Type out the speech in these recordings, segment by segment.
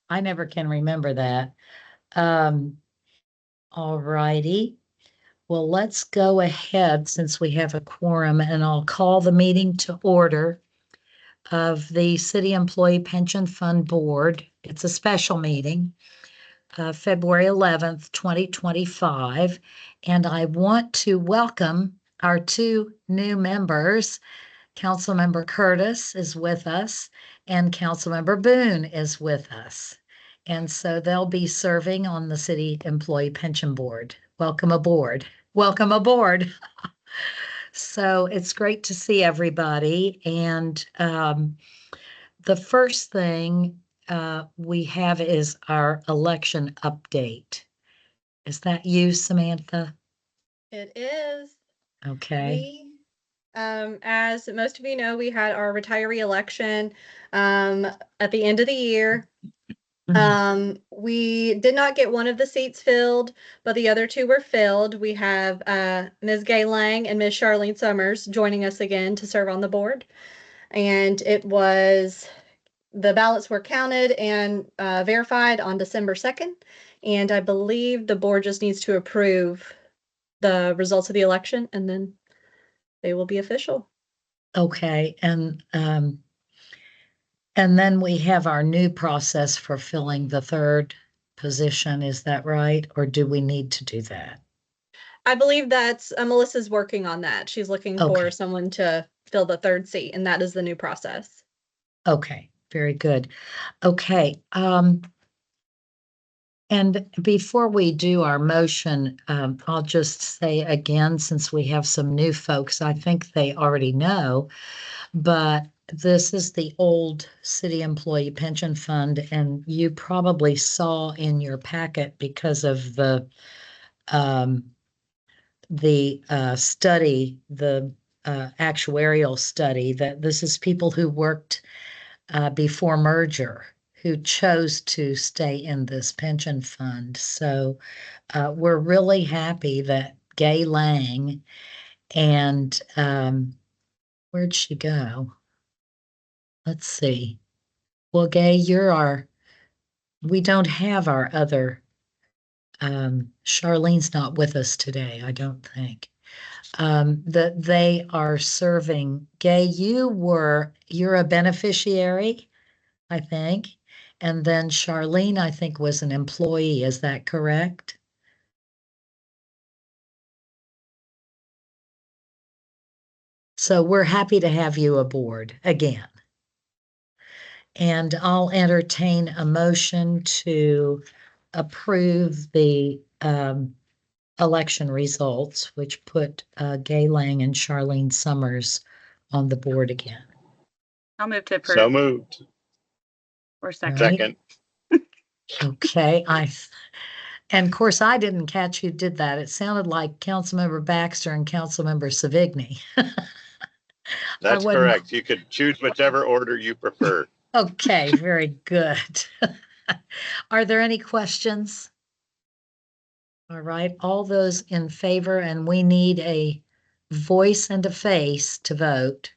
I never can remember that. All righty. Well, let's go ahead since we have a quorum, and I'll call the meeting to order of the City Employee Pension Fund Board. It's a special meeting, February 11th, 2025. And I want to welcome our two new members. Councilmember Curtis is with us, and Councilmember Boone is with us. And so they'll be serving on the City Employee Pension Board. Welcome aboard. Welcome aboard. So it's great to see everybody. And the first thing we have is our election update. Is that you, Samantha? It is. Okay. As most of you know, we had our retiree election at the end of the year. We did not get one of the seats filled, but the other two were filled. We have Ms. Gay Lang and Ms. Charlene Summers joining us again to serve on the board. And the ballots were counted and verified on December 2nd. And I believe the board just needs to approve the results of the election, and then they will be official. Okay, and then we have our new process for filling the third position. Is that right? Or do we need to do that? I believe that's Melissa's working on that. She's looking for someone to fill the third seat, and that is the new process. Okay, very good. Okay, and before we do our motion, I'll just say again, since we have some new folks, I think they already know, but this is the old City Employee Pension Fund, and you probably saw in your packet because of the study, the actuarial study, that this is people who worked before merger who chose to stay in this pension fund. So we're really happy that Gay Lang and where'd she go? Let's see. Well, Gay, we don't have our other, Charlene's not with us today, I don't think. That they are serving. Gay, you're a beneficiary, I think. And then Charlene, I think, was an employee. Is that correct? So we're happy to have you aboard again. And I'll entertain a motion to approve the election results, which put Gay Lang and Charlene Summers on the board again. I'll move to approve. So moved. Or second. Right. Second. Okay, and of course I didn't catch who did that. It sounded like Councilmember Baxter and Councilmember Savigny. That's correct. You could choose whichever order you prefer. Okay, very good. Are there any questions? All right, all those in favor, and we need a voice and a face to vote.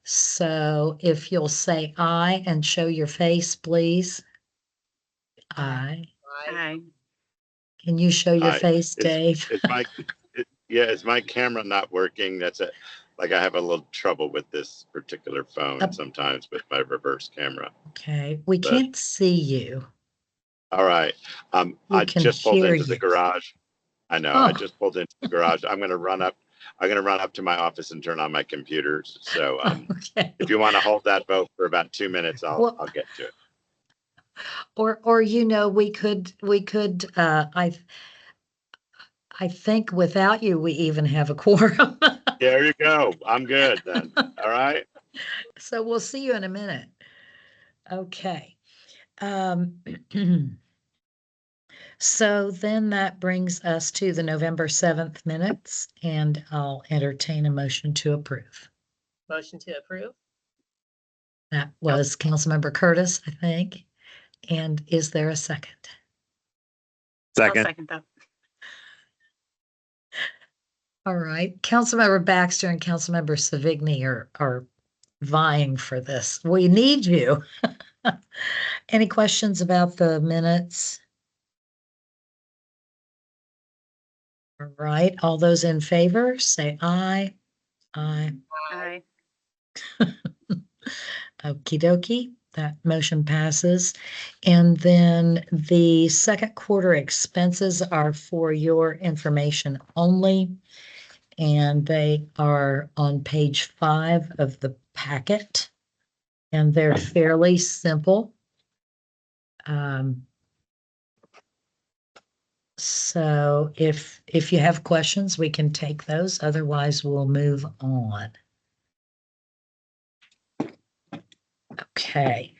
So if you'll say aye and show your face, please. Aye. Aye. Can you show your face, Dave? Is my camera not working? I have a little trouble with this particular phone sometimes with my reverse camera. Okay, we can't see you. All right. I just pulled into the garage. I know. I just pulled into the garage. I'm going to run up to my office and turn on my computer. So if you want to hold that vote for about 2 minutes, I'll get to it. Or we could I think without you we even have a quorum. There you go. I'm good then. All right. So we'll see you in a minute. Okay. So then that brings us to the November 7th minutes, and I'll entertain a motion to approve. Motion to approve. That was Councilmember Curtis, I think. And is there a second? Second. I'll second that. All right. Councilmember Baxter and Councilmember Savigny are vying for this. We need you. Any questions about the minutes? All right, all those in favor, say aye. Aye. Aye. Okie dokie, that motion passes. And then the second quarter expenses are for your information only. And they are on page 5 of the packet. And they're fairly simple. So if you have questions, we can take those. Otherwise, we'll move on. Okay.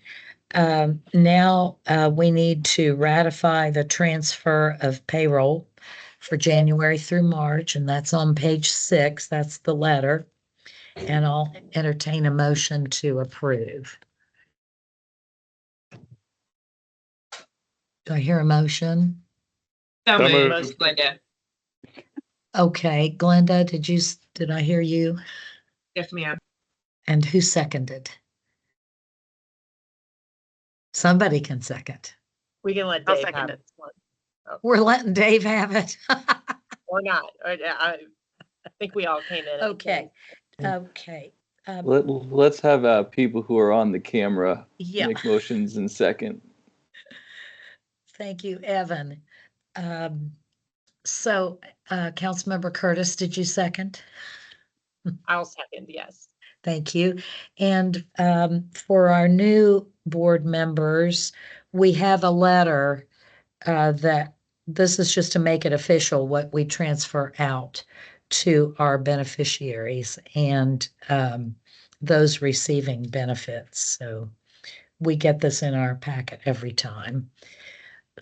Now we need to ratify the transfer of payroll for January through March, and that's on page 6. That's the letter. And I'll entertain a motion to approve. Do I hear a motion? So moved. moved, Glenda. Okay, Glenda, did I hear you? Yes, ma'am. And who seconded? Somebody can second. We can let I'll Dave second have it. it. We're letting Dave have it. Or not. I think we all came in. Okay, okay. Let's have people who are on the camera Yeah, make motions in second. thank you, Evan. So, Councilmember Curtis, did you second? I'll second, yes. Thank you. And for our new board members, we have a letter that this is just to make it official what we transfer out to our beneficiaries and those receiving benefits. So we get this in our packet every time.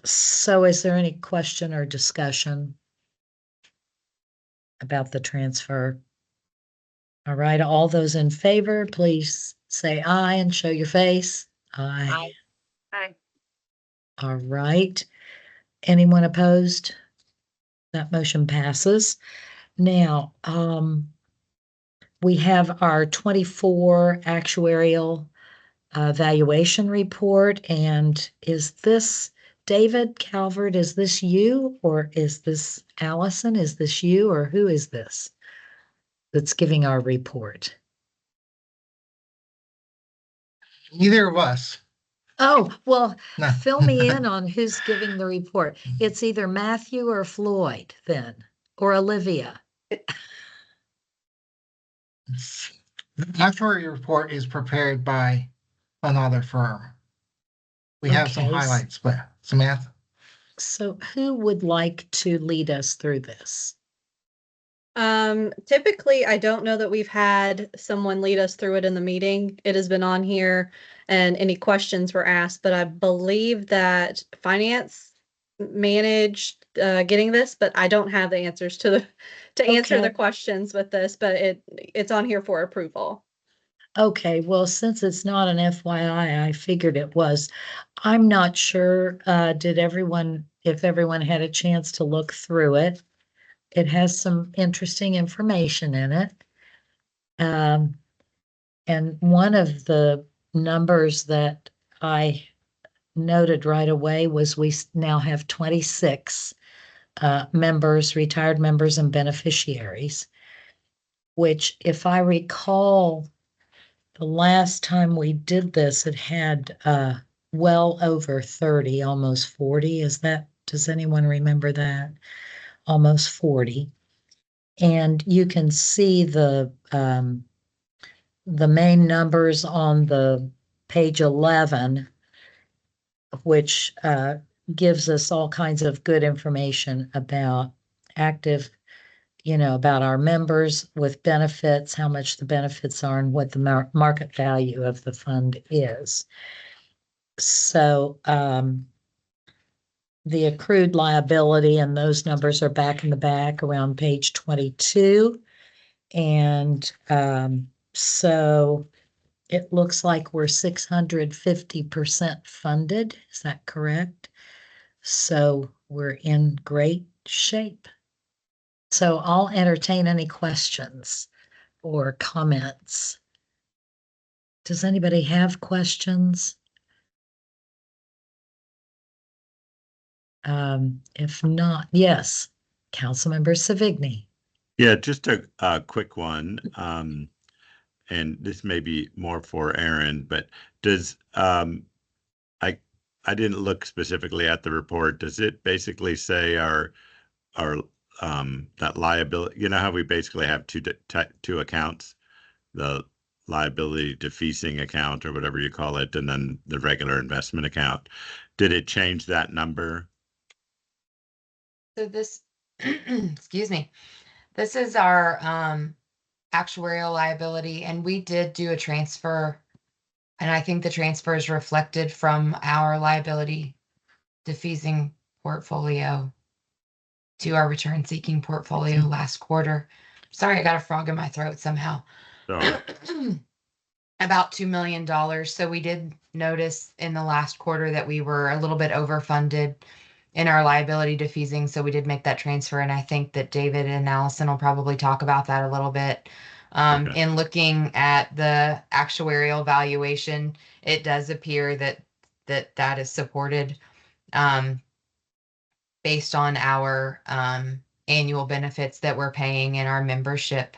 So is there any question or discussion about the transfer? All right, all those in favor, please say aye and show your face. Aye. Aye. All right. Anyone opposed? That motion passes. Now, we have our 24 actuarial valuation report. And is this David Calvert? Is this you or is this Allison? Is this you or who is this that's giving our report? Neither of us. Oh, well, No. fill me in on who's giving the report. It's either Matthew or Floyd then, or Olivia. The actuary report is prepared by another firm. We have some Okay. highlights, but Samantha? So who would like to lead us through this? Typically, I don't know that we've had someone lead us through it in the meeting. It has been on here and any questions were asked, but I believe that finance managed getting this, but I don't have the answers to answer the Okay. questions with this, but it's on here for approval. Okay, well, since it's not an FYI, I figured it was. I'm not sure, if everyone had a chance to look through it. It has some interesting information in it. And one of the numbers that I noted right away was we now have 26 members, retired members and beneficiaries, which if I recall, the last time we did this, it had well over 30, almost 40. Does anyone remember that? Almost 40. And you can see the main numbers on the page 11, which gives us all kinds of good information about about our members with benefits, how much the benefits are, and what the market value of the fund is. So the accrued liability and those numbers are back in the back around page 22. And so it looks like we're 650% funded. Is that correct? So we're in great shape. So I'll entertain any questions or comments. Does anybody have questions? If not, yes, Councilmember Savigny. Yeah, just a quick one. And this may be more for Aaron, but does I I didn't look specifically at the report. Does it basically say our that liability? You know how we basically have two accounts, the liability defeasing account or whatever you call it, and then the regular investment account. Did it change that number? So this, excuse me, this is our actuarial liability, and we did do a transfer, and I think the transfer is reflected from our liability defeasing portfolio to our return seeking portfolio last quarter. Sorry, I got a frog in my throat somehow. Sorry. About $2 million. So we did notice in the last quarter that we were a little bit overfunded in our liability defeasing. So we did make that transfer. And I think that David and Allison will probably talk about that a little bit. Okay. In looking at the actuarial valuation, it does appear that is supported based on our annual benefits that we're paying in our membership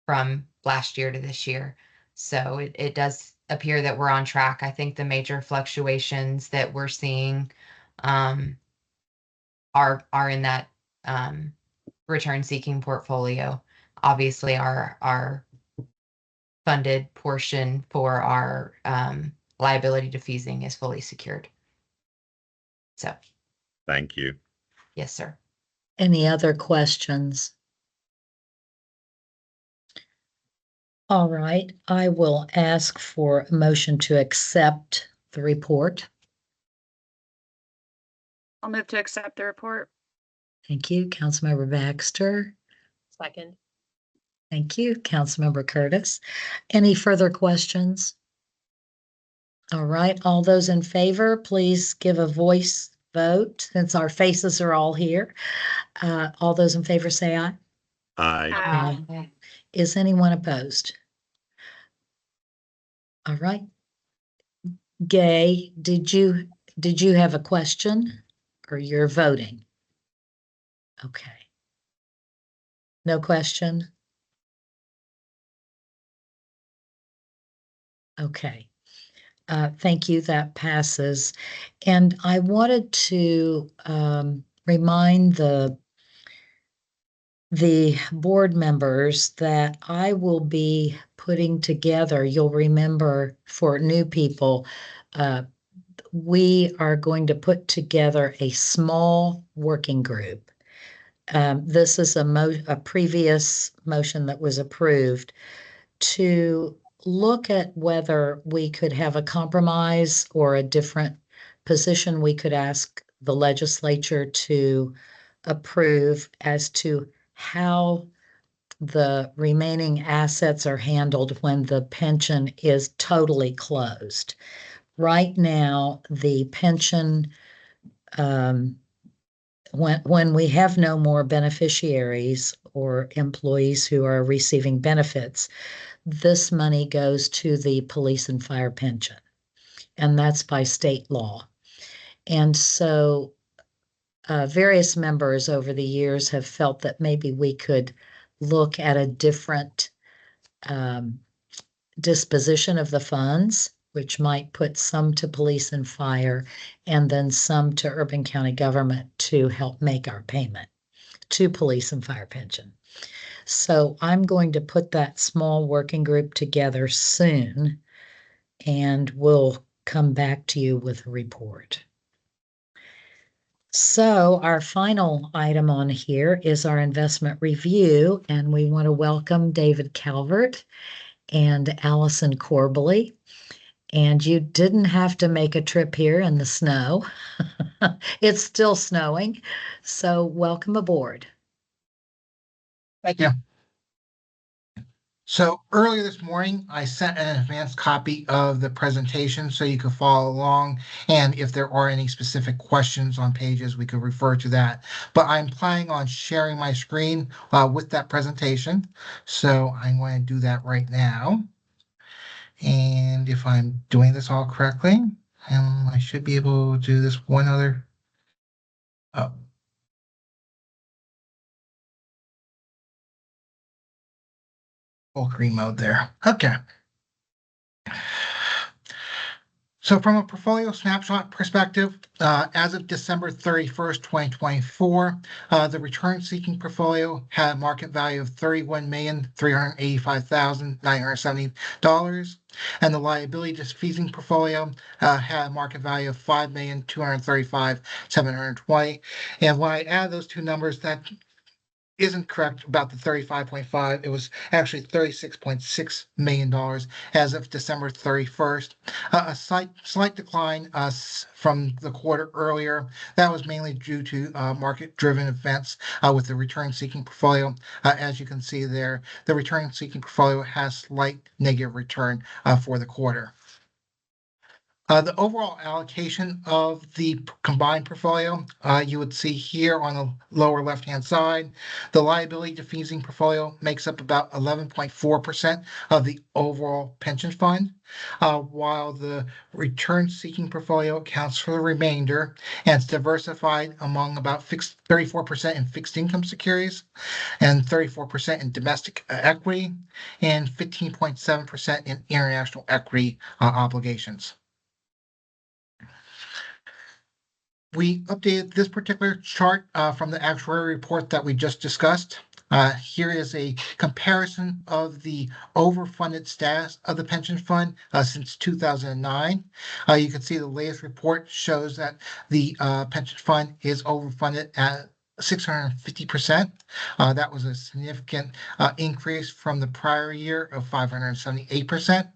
from last year to this year. So it does appear that we're on track. I think the major fluctuations that we're seeing are in that return seeking portfolio. Obviously our funded portion for our liability defeasing is fully secured. So Thank you. yes, sir. Any other questions? All right, I will ask for a motion to accept the report. I'll move to accept the report. Thank you, Councilmember Baxter. Second. Thank you, Councilmember Curtis. Any further questions? All right, all those in favor, please give a voice vote since our faces are all here. All those in favor say aye. Aye. Aye. Is anyone opposed? All right. Gay, did you have a question or you're voting? Okay. No question? Okay. Thank you. That passes. And I wanted to remind the board members that I will be putting together, you'll remember for new people, we are going to put together a small working group. This is a previous motion that was approved to look at whether we could have a compromise or a different position we could ask the legislature to approve as to how the remaining assets are handled when the pension is totally closed. Right now, the pension, when we have no more beneficiaries or employees who are receiving benefits, this money goes to the police and fire pension, and that's by state law. And so various members over the years have felt that maybe we could look at a different disposition of the funds, which might put some to police and fire and then some to urban county government to help make our payment to police and fire pension. So I'm going to put that small working group together soon, and we'll come back to you with a report. So our final item on here is our investment review, and we want to welcome David Calvert and Allison Corbally. And you didn't have to make a trip here in the snow. It's still snowing, so welcome aboard. Thank you. So earlier this morning, I sent an advanced copy of the presentation so you could follow along. And if there are any specific questions on pages, we could refer to that. But I'm planning on sharing my screen with that presentation. So I'm going to do that right now. And if I'm doing this all correctly, And I should be able to do this one other. Oh. Full screen mode there. Okay. So from a portfolio snapshot perspective, as of December 31st, 2024, the return-seeking portfolio had a market value of $31,385,970, and the liability defeasing portfolio had a market value of $5,235,720. And when I add those two numbers, that isn't correct about the 35.5. It was actually $36.6 million as of December 31st. A slight decline from the quarter earlier. That was mainly due to market-driven events with the return-seeking portfolio. As you can see there, the return-seeking portfolio has slight negative return for the quarter. The overall allocation of the combined portfolio, you would see here on the lower left-hand side, the liability defeasing portfolio makes up about 11.4% of the overall pension fund, while the return-seeking portfolio accounts for the remainder, and it's diversified among about 34% in fixed income securities, and 34% in domestic equity, and 15.7% in international equity obligations. We updated this particular chart from the actuarial report that we just discussed. Here is a comparison of the overfunded status of the pension fund since 2009. You can see the latest report shows that the pension fund is overfunded at 650%. That was a significant increase from the prior year of 578%.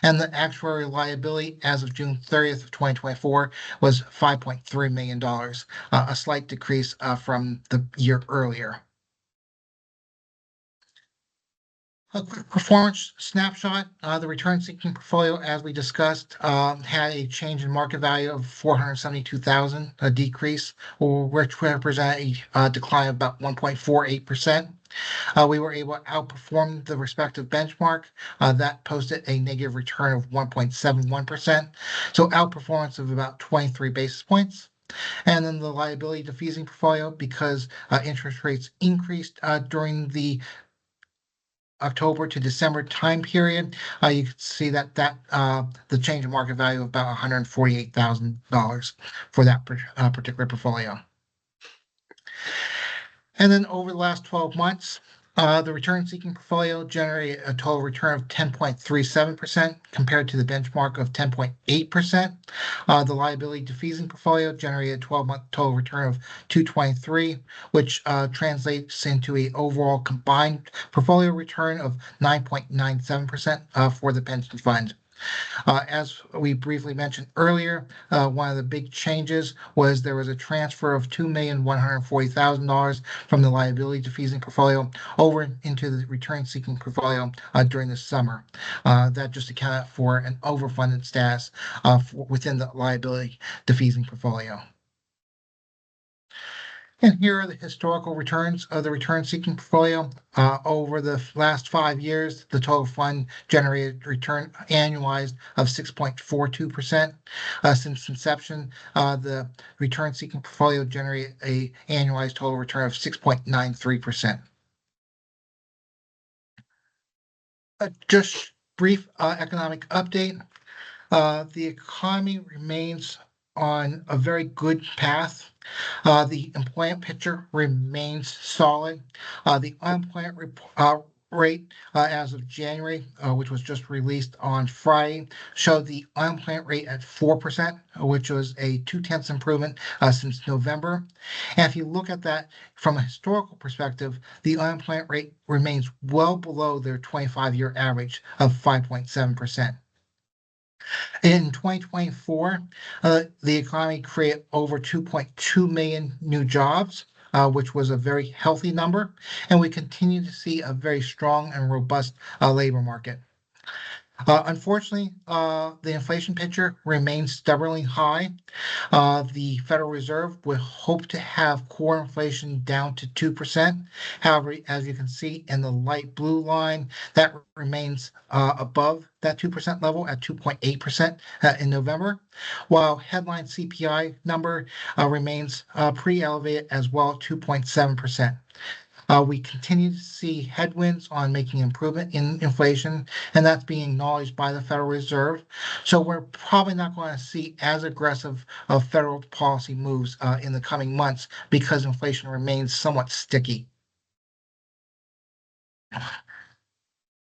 And the actuarial liability as of June 30th of 2024 was $5.3 million, a slight decrease from the year earlier. A quick performance snapshot. The return-seeking portfolio, as we discussed, had a change in market value of $472,000, a decrease, which represent a decline of about 1.48%. We were able to outperform the respective benchmark that posted a negative return of 1.71%. So outperformance of about 23 basis points. And then the liability defeasing portfolio, because interest rates increased during the October to December time period, you can see that the change in market value of about $148,000 for that particular portfolio. And then over the last 12 months, the return-seeking portfolio generated a total return of 10.37% compared to the benchmark of 10.8%. The liability defeasing portfolio generated a 12-month total return of 2.23, which translates into an overall combined portfolio return of 9.97% for the pension fund. As we briefly mentioned earlier, one of the big changes was there was a transfer of $2,140,000 from the liability defeasing portfolio over into the return-seeking portfolio during the summer. That just accounted for an overfunded status within the liability defeasing portfolio. And here are the historical returns of the return-seeking portfolio. Over the last 5 years, the total fund generated return annualized of 6.42%. Since inception, the return-seeking portfolio generated an annualized total return of 6.93%. Just brief economic update. The economy remains on a very good path. The employment picture remains solid. The unemployment rate as of January, which was just released on Friday, showed the unemployment rate at 4%, which was a 0.2 improvement since November. And if you look at that from a historical perspective, the unemployment rate remains well below their 25-year average of 5.7%. In 2024, the economy created over 2.2 million new jobs, which was a very healthy number, and we continue to see a very strong and robust labor market. Unfortunately, the inflation picture remains stubbornly high. The Federal Reserve would hope to have core inflation down to 2%. However, as you can see in the light blue line, that remains above that 2% level at 2.8% in November, while headline CPI number remains pretty elevated as well, 2.7%. We continue to see headwinds on making improvement in inflation, and that's being acknowledged by the Federal Reserve. So we're probably not going to see as aggressive of federal policy moves in the coming months because inflation remains somewhat sticky.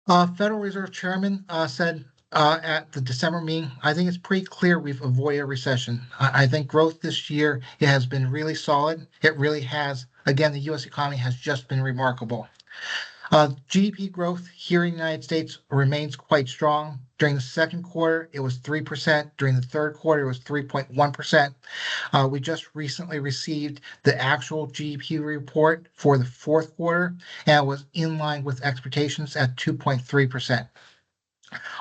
Federal Reserve Chairman said at the December meeting, I think it's pretty clear we've avoided a recession. I think growth this year it has been really solid. It really has. Again, the U.S. economy has just been remarkable. GDP growth here in the United States remains quite strong. During the second quarter, it was 3%. During the third quarter, it was 3.1%. We just recently received the actual GDP report for the fourth quarter, and it was in line with expectations at 2.3%.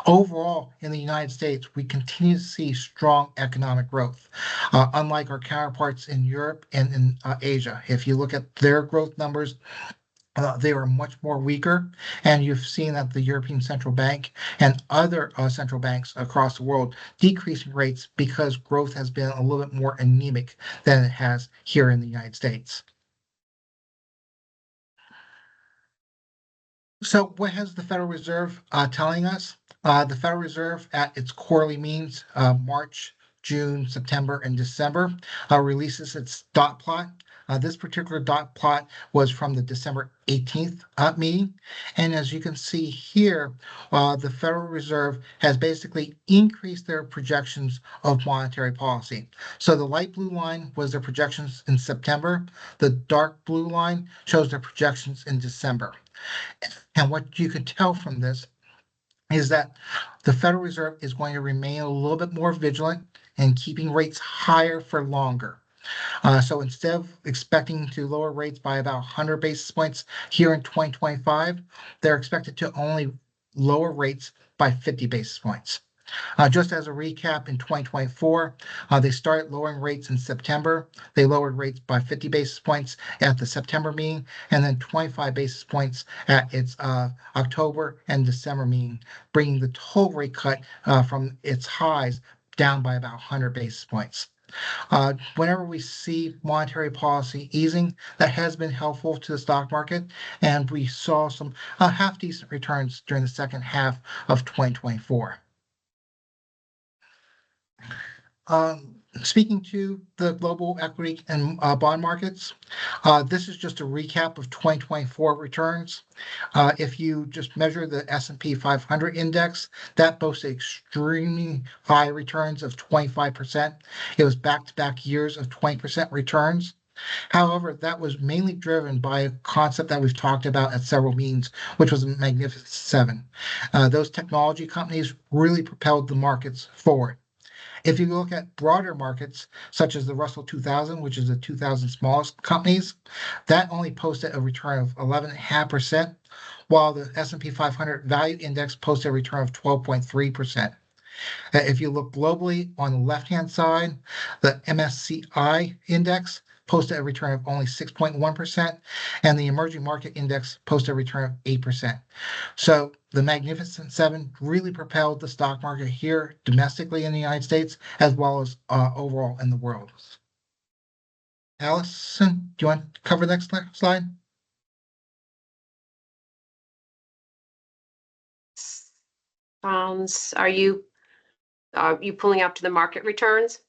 Overall, in the United States, we continue to see strong economic growth, unlike our counterparts in Europe and in Asia. If you look at their growth numbers, they were much more weaker, and you've seen that the European Central Bank and other central banks across the world decreasing rates because growth has been a little bit more anemic than it has here in the United States. So what has the Federal Reserve telling us? The Federal Reserve at its quarterly meetings, March, June, September, and December, releases its dot plot. This particular dot plot was from the December 18th meeting. And as you can see here, the Federal Reserve has basically increased their projections of monetary policy. So the light blue line was their projections in September. The dark blue line shows their projections in December. And what you can tell from this is that the Federal Reserve is going to remain a little bit more vigilant and keeping rates higher for longer. So instead of expecting to lower rates by about 100 basis points here in 2025, they're expected to only lower rates by 50 basis points. Just as a recap, in 2024, they started lowering rates in September. They lowered rates by 50 basis points at the September meeting, and then 25 basis points at its October and December meeting, bringing the total rate cut from its highs down by about 100 basis points. Whenever we see monetary policy easing, that has been helpful to the stock market, and we saw some half decent returns during the second half of 2024. Speaking to the global equity and bond markets, this is just a recap of 2024 returns. If you just measure the S&P 500 index, that boasted extremely high returns of 25%. It was back-to-back years of 20% returns. However, that was mainly driven by a concept that we've talked about at several meetings, which was the Magnificent Seven. Those technology companies really propelled the markets forward. If you look at broader markets, such as the Russell 2000, which is the 2,000 smallest companies, that only posted a return of 11.5%, while the S&P 500 Value Index posted a return of 12.3%. If you look globally on the left-hand side, the MSCI Index posted a return of only 6.1%, and the Emerging Market Index posted a return of 8%. So the Magnificent Seven really propelled the stock market here domestically in the United States, as well as overall in the world. Allison, do you want to cover the next slide? Are you pulling up to the market returns?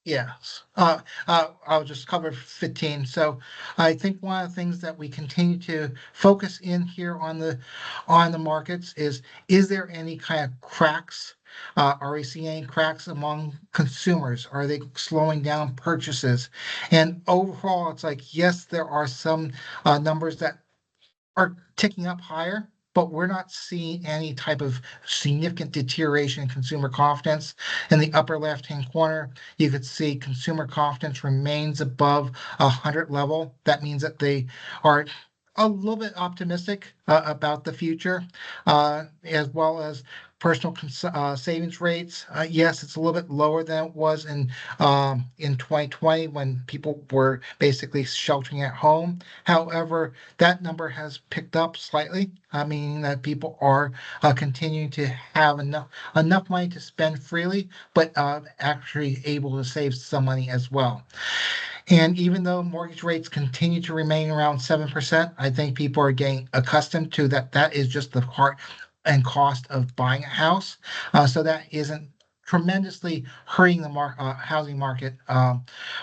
Yes. I'll just cover 15. So I think one of the things that we continue to focus in here on the markets is there any kind of cracks? Are we seeing any cracks among consumers? Are they slowing down purchases? And overall, it's like, yes, there are some numbers that are ticking up higher, but we're not seeing any type of significant deterioration in consumer confidence. In the upper left-hand corner, you could see consumer confidence remains above 100 level. That means that they are a little bit optimistic about the future, as well as personal savings rates. Yes, it's a little bit lower than it was in 2020 when people were basically sheltering at home. However, that number has picked up slightly, meaning that people are continuing to have enough money to spend freely, but actually able to save some money as well. And even though mortgage rates continue to remain around 7%, I think people are getting accustomed to that. That is just the part and cost of buying a house. So that isn't tremendously hurting the housing market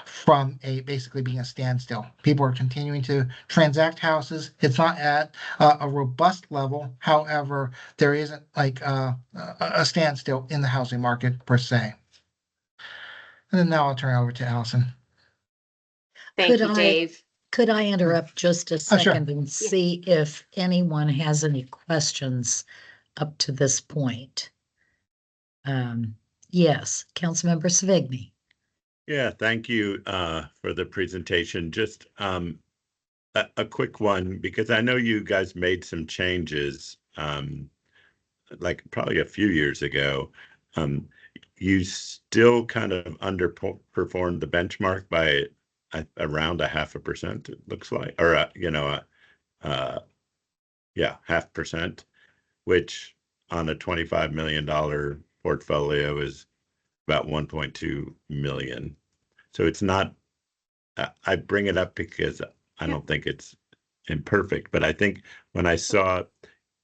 from basically being a standstill. People are continuing to transact houses. It's not at a robust level. However, there isn't like a standstill in the housing market per se. And then now I'll turn it over to Allison. Thank you, Dave. Could I interrupt just a Sure. second and see if anyone has any questions up to this point? Yes, Councilmember Savigny. Yeah, thank you for the presentation. Just a quick one, because I know you guys made some changes like probably a few years ago. You still kind of underperformed the benchmark by around 0.5%, it looks like, or yeah, 0.5%, which on a $25 million portfolio is about 1.2 million. So it's not, I bring it up because I don't think it's imperfect, but I think when I saw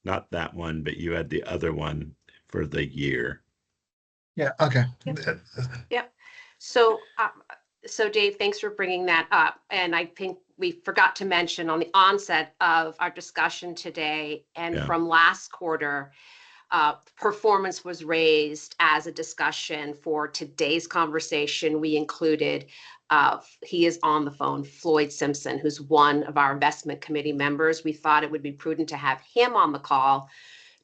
not that one, but you had the other one for the year. Yeah, okay. Yep. So, so Dave, thanks for bringing that up. And I think we forgot to mention on the onset of our discussion today and from last quarter, performance was raised as a discussion for today's conversation. We included, he is on the phone, Floyd Simpson, who's one of our investment committee members. We thought it would be prudent to have him on the call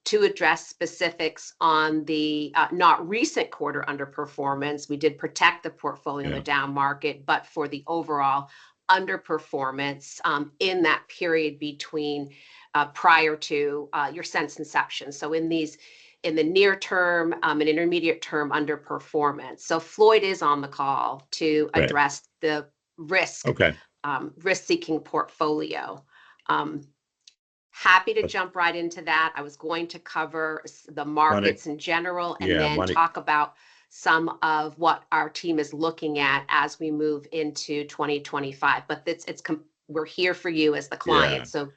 to address specifics on the not recent quarter underperformance. We did protect the portfolio in the down market, but for the overall underperformance in that period between prior to your since inception. So in the near term and intermediate term underperformance. So Floyd is on the call to address the risk-seeking portfolio. Happy to jump right into that. I was going to cover the markets in general and then talk about some of what our team is looking at as we move into 2025. But we're here for you as the client. Yeah. So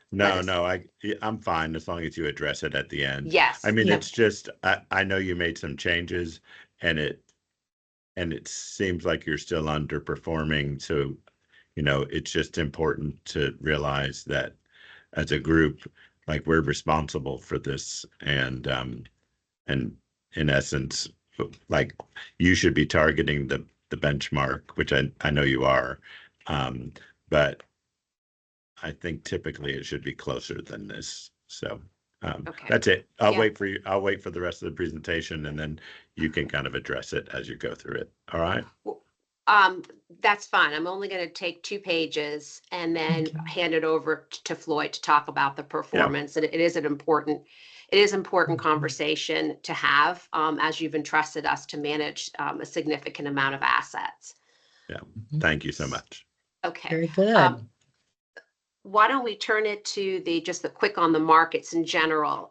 I'm fine as long as you address it at the end. Yes. I mean, it's just I know you made some changes, and it seems like you're still underperforming. So, it's just important to realize that as a group, like, we're responsible for this, and in essence, like, you should be targeting the benchmark, which I know you are, but I think typically it should be closer than this. So that's it. I'll wait for you. I'll wait for the rest of the presentation, and then you can kind of address it as you go through it. All right. That's fine. I'm only going to take 2 pages and then hand it over to Floyd to talk about the performance. And it is an important conversation to have as you've entrusted us to manage a significant amount of assets. Yeah. Thank you so much. Okay. Very good. Why don't we turn it to just the quick on the markets in general.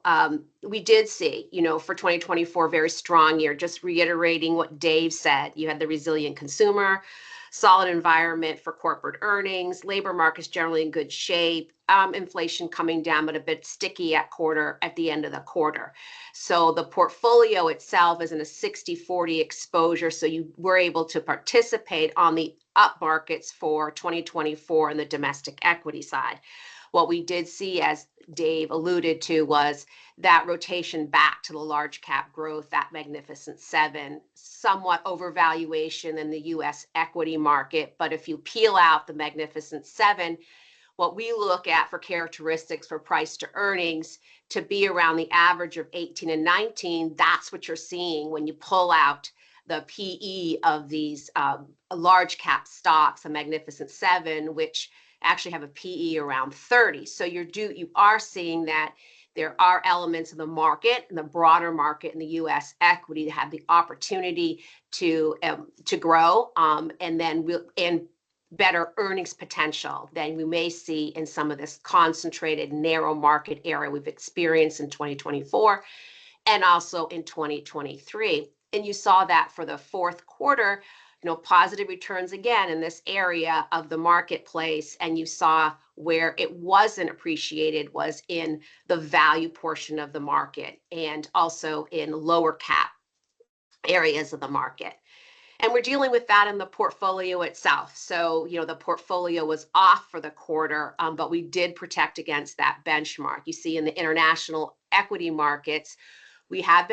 We did see, for 2024, very strong year. Just reiterating what Dave said, you had the resilient consumer, solid environment for corporate earnings, labor markets generally in good shape, inflation coming down, but a bit sticky at the end of the quarter. So the portfolio itself is in a 60-40 exposure. So you were able to participate on the up markets for 2024 in the domestic equity side. What we did see, as Dave alluded to, was that rotation back to the large cap growth, that Magnificent Seven, somewhat overvaluation in the US equity market. But if you peel out the Magnificent Seven, what we look at for characteristics for price to earnings to be around the average of 18 and 19, that's what you're seeing when you pull out the PE of these large cap stocks, the Magnificent Seven, which actually have a PE around 30. So you are seeing that there are elements of the market and the broader market in the U.S. equity that have the opportunity to grow, and better earnings potential than we may see in some of this concentrated narrow market area we've experienced in 2024 and also in 2023. And you saw that for the fourth quarter, positive returns again in this area of the marketplace. And you saw where it wasn't appreciated was in the value portion of the market and also in lower cap areas of the market. And we're dealing with that in the portfolio itself. So, the portfolio was off for the quarter, but we did protect against that benchmark. You see in the international equity markets, we have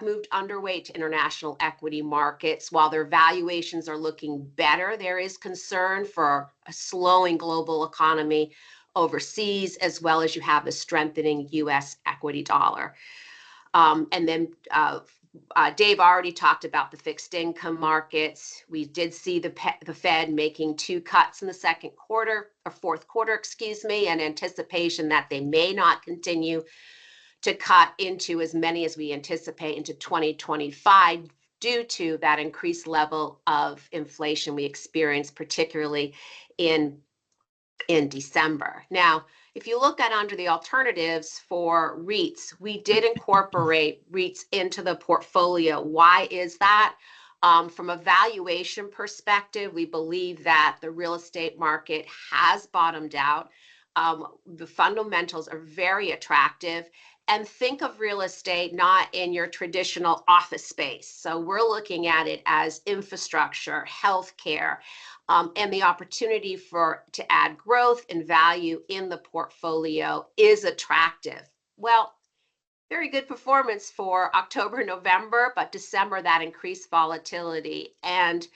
moved underweight to international equity markets. While their valuations are looking better, there is concern for a slowing global economy overseas, as well as you have the strengthening U.S. equity dollar. And then Dave already talked about the fixed income markets. We did see the Fed making 2 cuts in the fourth quarter, in anticipation that they may not continue to cut into as many as we anticipate into 2025 due to that increased level of inflation we experienced, particularly in December. Now, if you look at under the alternatives for REITs, we did incorporate REITs into the portfolio. Why is that? From a valuation perspective, we believe that the real estate market has bottomed out. The fundamentals are very attractive. And think of real estate not in your traditional office space. So we're looking at it as infrastructure, healthcare, and the opportunity to add growth and value in the portfolio is attractive. Well, very good performance for October, November, but December, that increased volatility and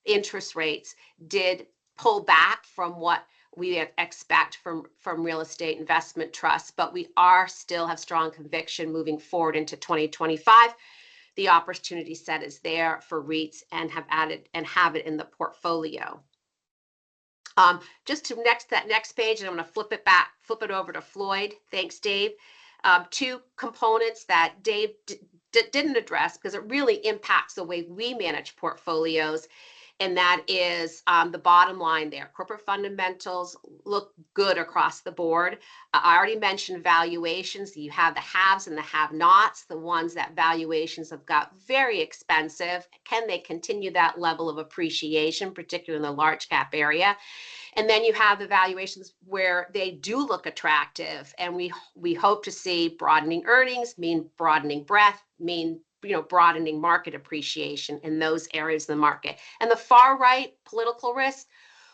interest rates did pull back from what we expect from real estate investment trusts, but we still have strong conviction moving forward into 2025. The opportunity set is there for REITs and have it in the portfolio. Just to that next page, and I'm going to flip it over to Floyd. Thanks, Dave. 2 components that Dave didn't address because it really impacts the way we manage portfolios. And that is the bottom line there. Corporate fundamentals look good across the board. I already mentioned valuations. You have the haves and the have-nots, the ones that valuations have got very expensive. Can they continue that level of appreciation, particularly in the large cap area? And then you have the valuations where they do look attractive. And we hope to see broadening earnings, mean broadening breadth, mean broadening market appreciation in those areas of the market. And the far right political risk,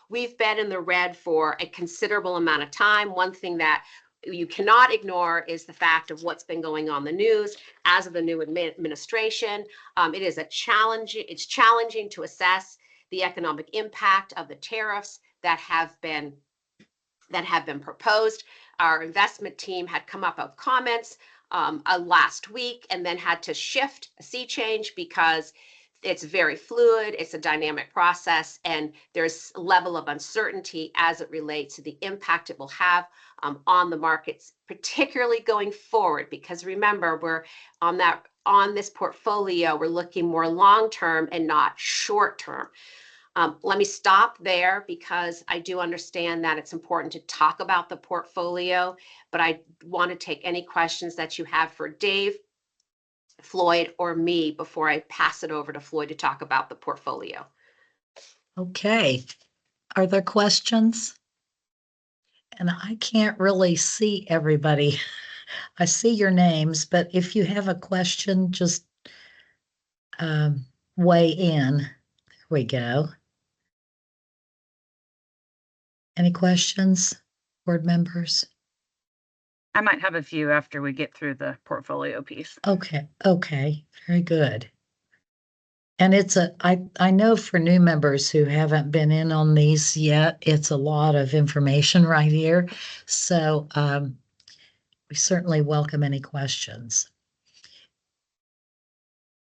we've been in the red for a considerable amount of time. One thing that you cannot ignore is the fact of what's been going on in the news as of the new administration. It's challenging to assess the economic impact of the tariffs that have been proposed. Our investment team had come up with comments last week and then had to shift a sea change because it's very fluid, it's a dynamic process, and there's a level of uncertainty as it relates to the impact it will have on the markets, particularly going forward. Because remember, we're on this portfolio, we're looking more long-term and not short-term. Let me stop there because I do understand that it's important to talk about the portfolio, but I want to take any questions that you have for Dave, Floyd, or me before I pass it over to Floyd to talk about the portfolio. Okay. Are there questions? And I can't really see everybody. I see your names, but if you have a question, just weigh in. There we go. Any questions, board members? I might have a few after we get through the portfolio piece. Okay, very good. And I know for new members who haven't been in on these yet, it's a lot of information right here. So we certainly welcome any questions.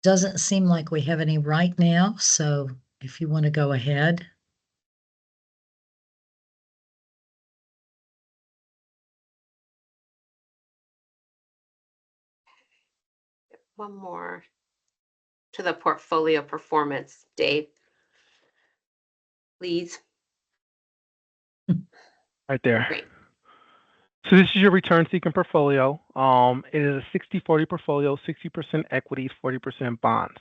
Doesn't seem like we have any right now, so if you want to go ahead. one more to the portfolio performance, Dave. Please. Right there. Great. So this is your return seeking portfolio. It is a 60-40 portfolio, 60% equities, 40% bonds.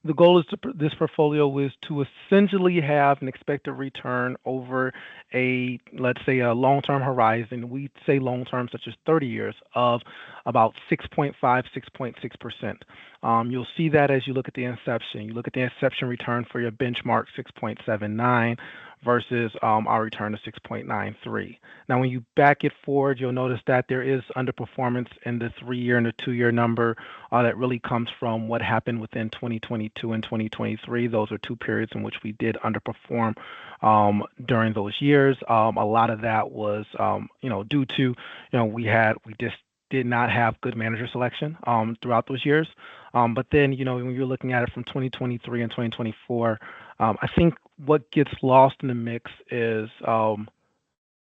The goal is this portfolio is to essentially have an expected return over a, let's say, a long-term horizon. We say long-term, such as 30 years, of about 6.5, 6.6%. You'll see that as you look at the inception. You look at the inception return for your benchmark, 6.79 versus our return of 6.93. Now, when you back it forward, you'll notice that there is underperformance in the 3-year and the 2-year number that really comes from what happened within 2022 and 2023. Those are 2 periods in which we did underperform during those years. A lot of that was, due to, we just did not have good manager selection throughout those years. But then, when you're looking at it from 2023 and 2024, I think what gets lost in the mix is I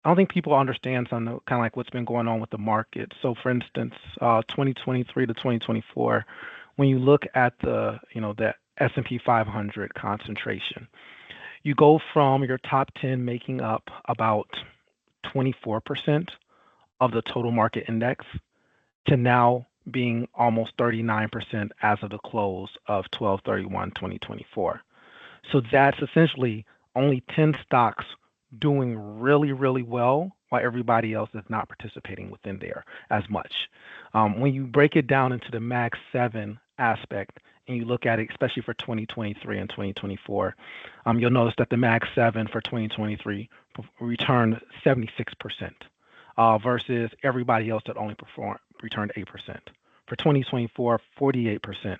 don't think people understand some kind of like what's been going on with the market. So, for instance, 2023 to 2024, when you look at the S&P 500 concentration, you go from your top 10 making up about 24% of the total market index to now being almost 39% as of the close of 12/31/2024. So that's essentially only 10 stocks doing really, really well while everybody else is not participating within there as much. When you break it down into the Mag 7 aspect and you look at it, especially for 2023 and 2024, you'll notice that the Mag 7 for 2023 returned 76% versus everybody else that only returned 8%. For 2024, 48%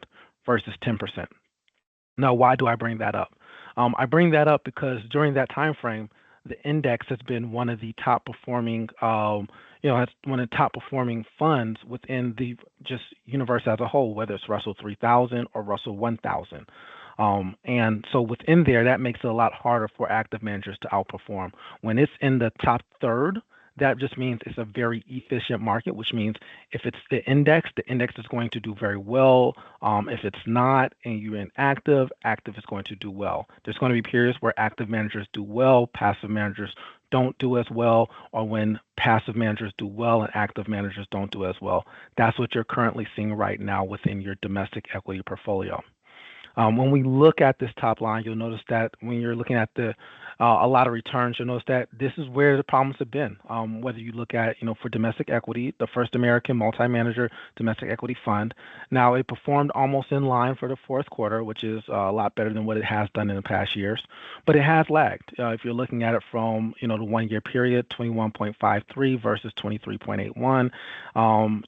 versus 10%. Now, why do I bring that up? I bring that up because during that time frame, the index has been one of the top performing, has one of the top performing funds within the just universe as a whole, whether it's Russell 3000 or Russell 1000. And so within there, that makes it a lot harder for active managers to outperform. When it's in the top third, that just means it's a very efficient market, which means if it's the index is going to do very well. If it's not and you're in active is going to do well. There's going to be periods where active managers do well, passive managers don't do as well, or when passive managers do well and active managers don't do as well. That's what you're currently seeing right now within your domestic equity portfolio. When we look at this top line, you'll notice that when you're looking at a lot of returns, you'll notice that this is where the problems have been. Whether you look at, for domestic equity, the First American Multi-Manager Domestic Equity Fund, now it performed almost in line for the fourth quarter, which is a lot better than what it has done in the past years, but it has lagged. If you're looking at it from, the 1-year period, 21.53 versus 23.81,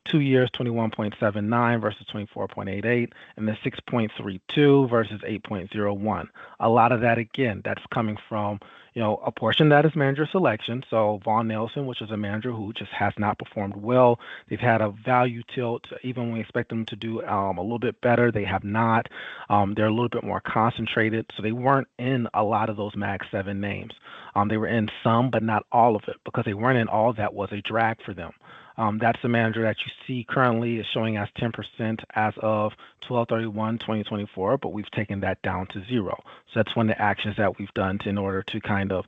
2 years, 21.79 versus 24.88, and then 6.32 versus 8.01. A lot of that, again, that's coming from, a portion that is manager selection. So Vaughn Nelson, which is a manager who just has not performed well. They've had a value tilt. Even when we expect them to do a little bit better, they have not. They're a little bit more concentrated. So they weren't in a lot of those Mag 7 names. They were in some, but not all of it, because they weren't in all that was a drag for them. That's the manager that you see currently is showing as 10% as of 12/31/2024, but we've taken that down to 0. So that's one of the actions that we've done in order to kind of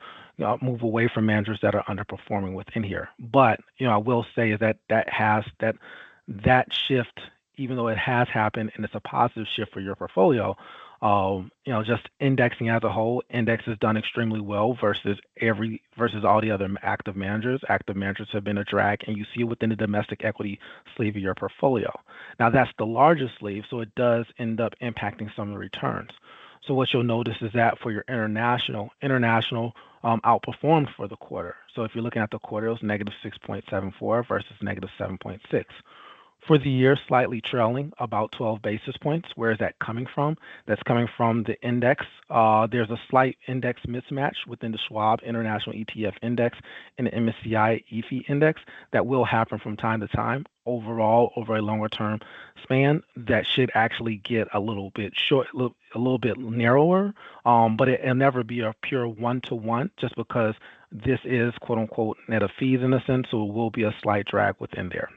move away from managers that are underperforming within here. But I will say that that shift, even though it has happened and it's a positive shift for your portfolio, just indexing as a whole, index has done extremely well versus all the other active managers. Active managers have been a drag, and you see it within the domestic equity sleeve of your portfolio. Now that's the largest sleeve, so it does end up impacting some of the returns. So what you'll notice is that for your international outperformed for the quarter. So if you're looking at the quarter, it was negative 6.74 versus negative 7.6. For the year, slightly trailing, about 12 basis points. Where is that coming from? That's coming from the index. There's a slight index mismatch within the Schwab International ETF Index and the MSCI EFI Index that will happen from time to time. Overall, over a longer term span, that should actually get a little bit short, a little bit narrower, but it'll never be a pure one-to-one, just because this is quote unquote net of fees in a sense, so it will be a slight drag within there.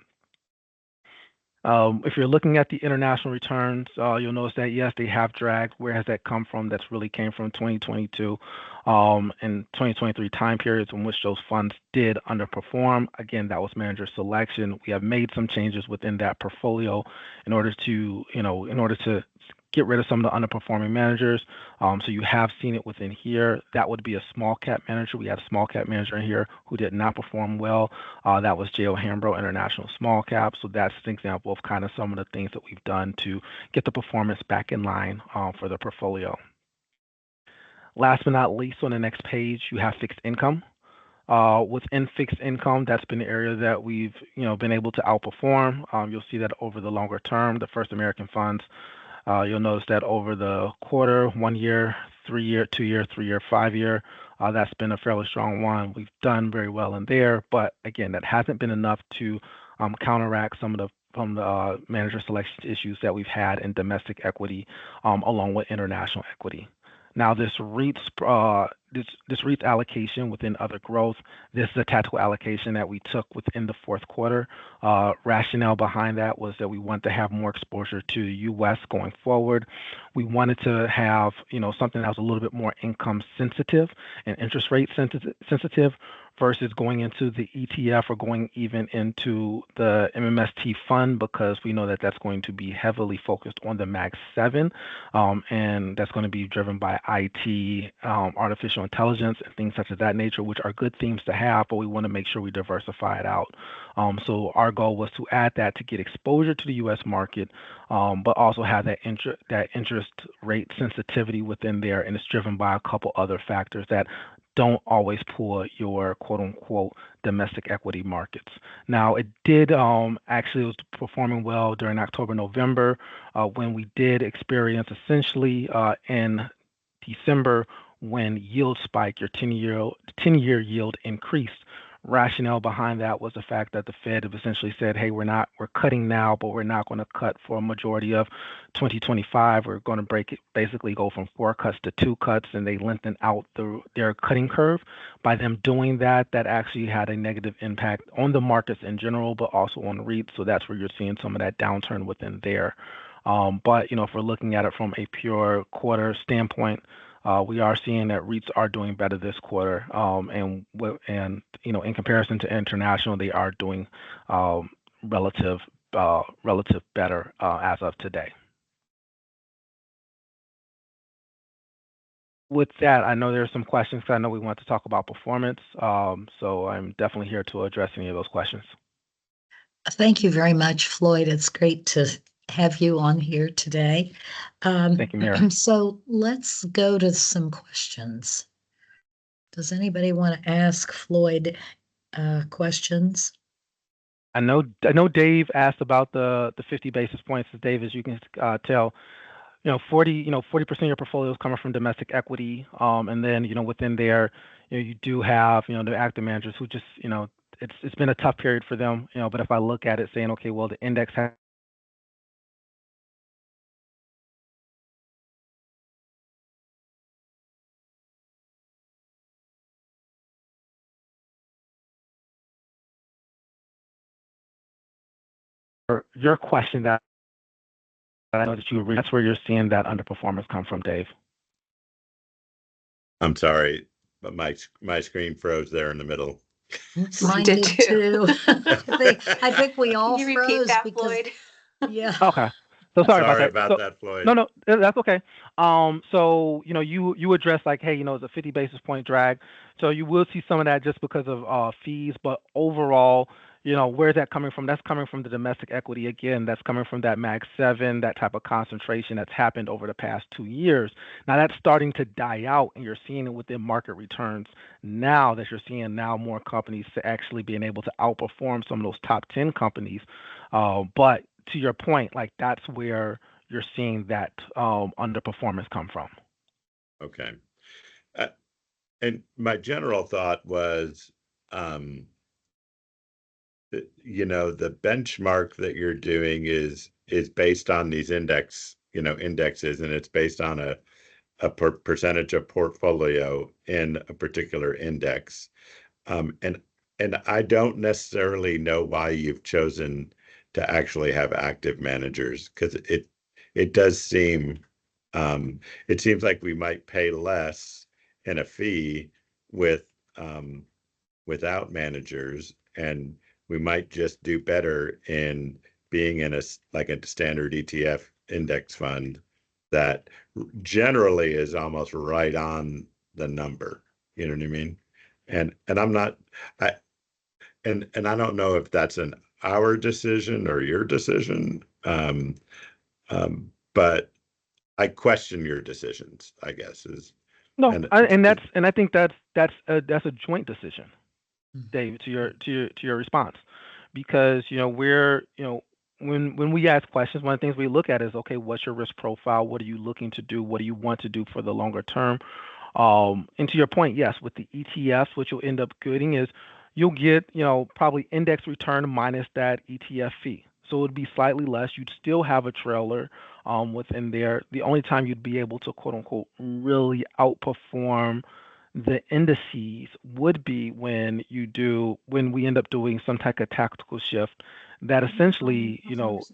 If you're looking at the international returns, you'll notice that yes, they have dragged. Where has that come from? That's really came from 2022 and 2023 time periods in which those funds did underperform. Again, that was manager selection. We have made some changes within that portfolio in order to, get rid of some of the underperforming managers. So you have seen it within here. That would be a small cap manager. We had a small cap manager in here who did not perform well. That was J.O. Hambro International Small Cap. So that's an example of kind of some of the things that we've done to get the performance back in line for the portfolio. Last but not least, on the next page, you have fixed income. Within fixed income, that's been the area that we've been able to outperform. You'll see that over the longer term, the First American funds. You'll notice that over the quarter, 1 year, 3 year, 2 year, 3 year, 5 year, that's been a fairly strong one. We've done very well in there, but again, that hasn't been enough to counteract some of the manager selection issues that we've had in domestic equity, along with international equity. Now, this REITs allocation within other growth, this is a tactical allocation that we took within the fourth quarter. Rationale behind that was that we want to have more exposure to the U.S. going forward. We wanted to have, something that was a little bit more income sensitive and interest rate sensitive versus going into the ETF or going even into the MMST fund, because we know that that's going to be heavily focused on the Mag 7, and that's going to be driven by IT, artificial intelligence, and things such as that nature, which are good themes to have, but we want to make sure we diversify it out. So our goal was to add that to get exposure to the U.S. market, but also have that interest rate sensitivity within there, and it's driven by a couple other factors that don't always pull your quote unquote domestic equity markets. Now, it did actually was performing well during October, November, when we did experience essentially in December when yield spiked, your 10-year yield increased. Rationale behind that was the fact that the Fed have essentially said, hey, we're cutting now, but we're not going to cut for a majority of 2025. We're going to basically go from 4 cuts to 2 cuts, and they lengthen out their cutting curve. By them doing that, that actually had a negative impact on the markets in general, but also on REITs. So that's where you're seeing some of that downturn within there. But if we're looking at it from a pure quarter standpoint, we are seeing that REITs are doing better this quarter, and in comparison to international, they are doing relative better as of today. With that, I know there are some questions, because I know we want to talk about performance, so I'm definitely here to address any of those questions. Thank you very much, Floyd. It's great to have you on here today. Thank you, Mary. So let's go to some questions. Does anybody want to ask Floyd questions? I know Dave asked about the 50 basis points. Dave, as you can tell, 40% of your portfolio is coming from domestic equity, and then within there, you do have the active managers who just it's been a tough period for them, but if I look at it saying, okay, well, the index has your question that I know that you agree, that's where you're seeing that underperformance come from, Dave. I'm sorry, but my screen froze there in the middle. Mine did too. I think we all Can you froze repeat that, because Floyd? yeah. Okay. So sorry about that, Floyd. No, that's okay. So you address like, hey, it's a 50 basis point drag. So you will see some of that just because of fees, but overall, where's that coming from? That's coming from the domestic equity. Again, that's coming from that Mag 7, that type of concentration that's happened over the past 2 years. Now that's starting to die out, and you're seeing it within market returns now, that you're seeing now more companies to actually being able to outperform some of those top 10 companies. But to your point, like that's where you're seeing that underperformance come from. Okay. And my general thought was, the benchmark that you're doing is based on these indexes, and it's based on a percentage of portfolio in a particular index. And I don't necessarily know why you've chosen to actually have active managers, because it does seem it seems like we might pay less in a fee with without managers, and we might just do better in being in a standard ETF index fund that generally is almost right on the number. You know what I mean? And I'm not I and I don't know if that's an our decision or your decision. But I question your decisions, I guess is No, and and I think that's a joint decision, Mhm. Dave, to your response, because we're when we ask questions, one of the things we look at is, okay, what's your risk profile? What are you looking to do? What do you want to do for the longer term? And to your point, yes, with the ETFs, what you'll end up getting is you'll get, probably index return minus that ETF fee. So it would be slightly less. You'd still have a trailer within there. The only time you'd be able to, quote unquote, really outperform the indices would be when we end up doing some type of tactical shift that essentially,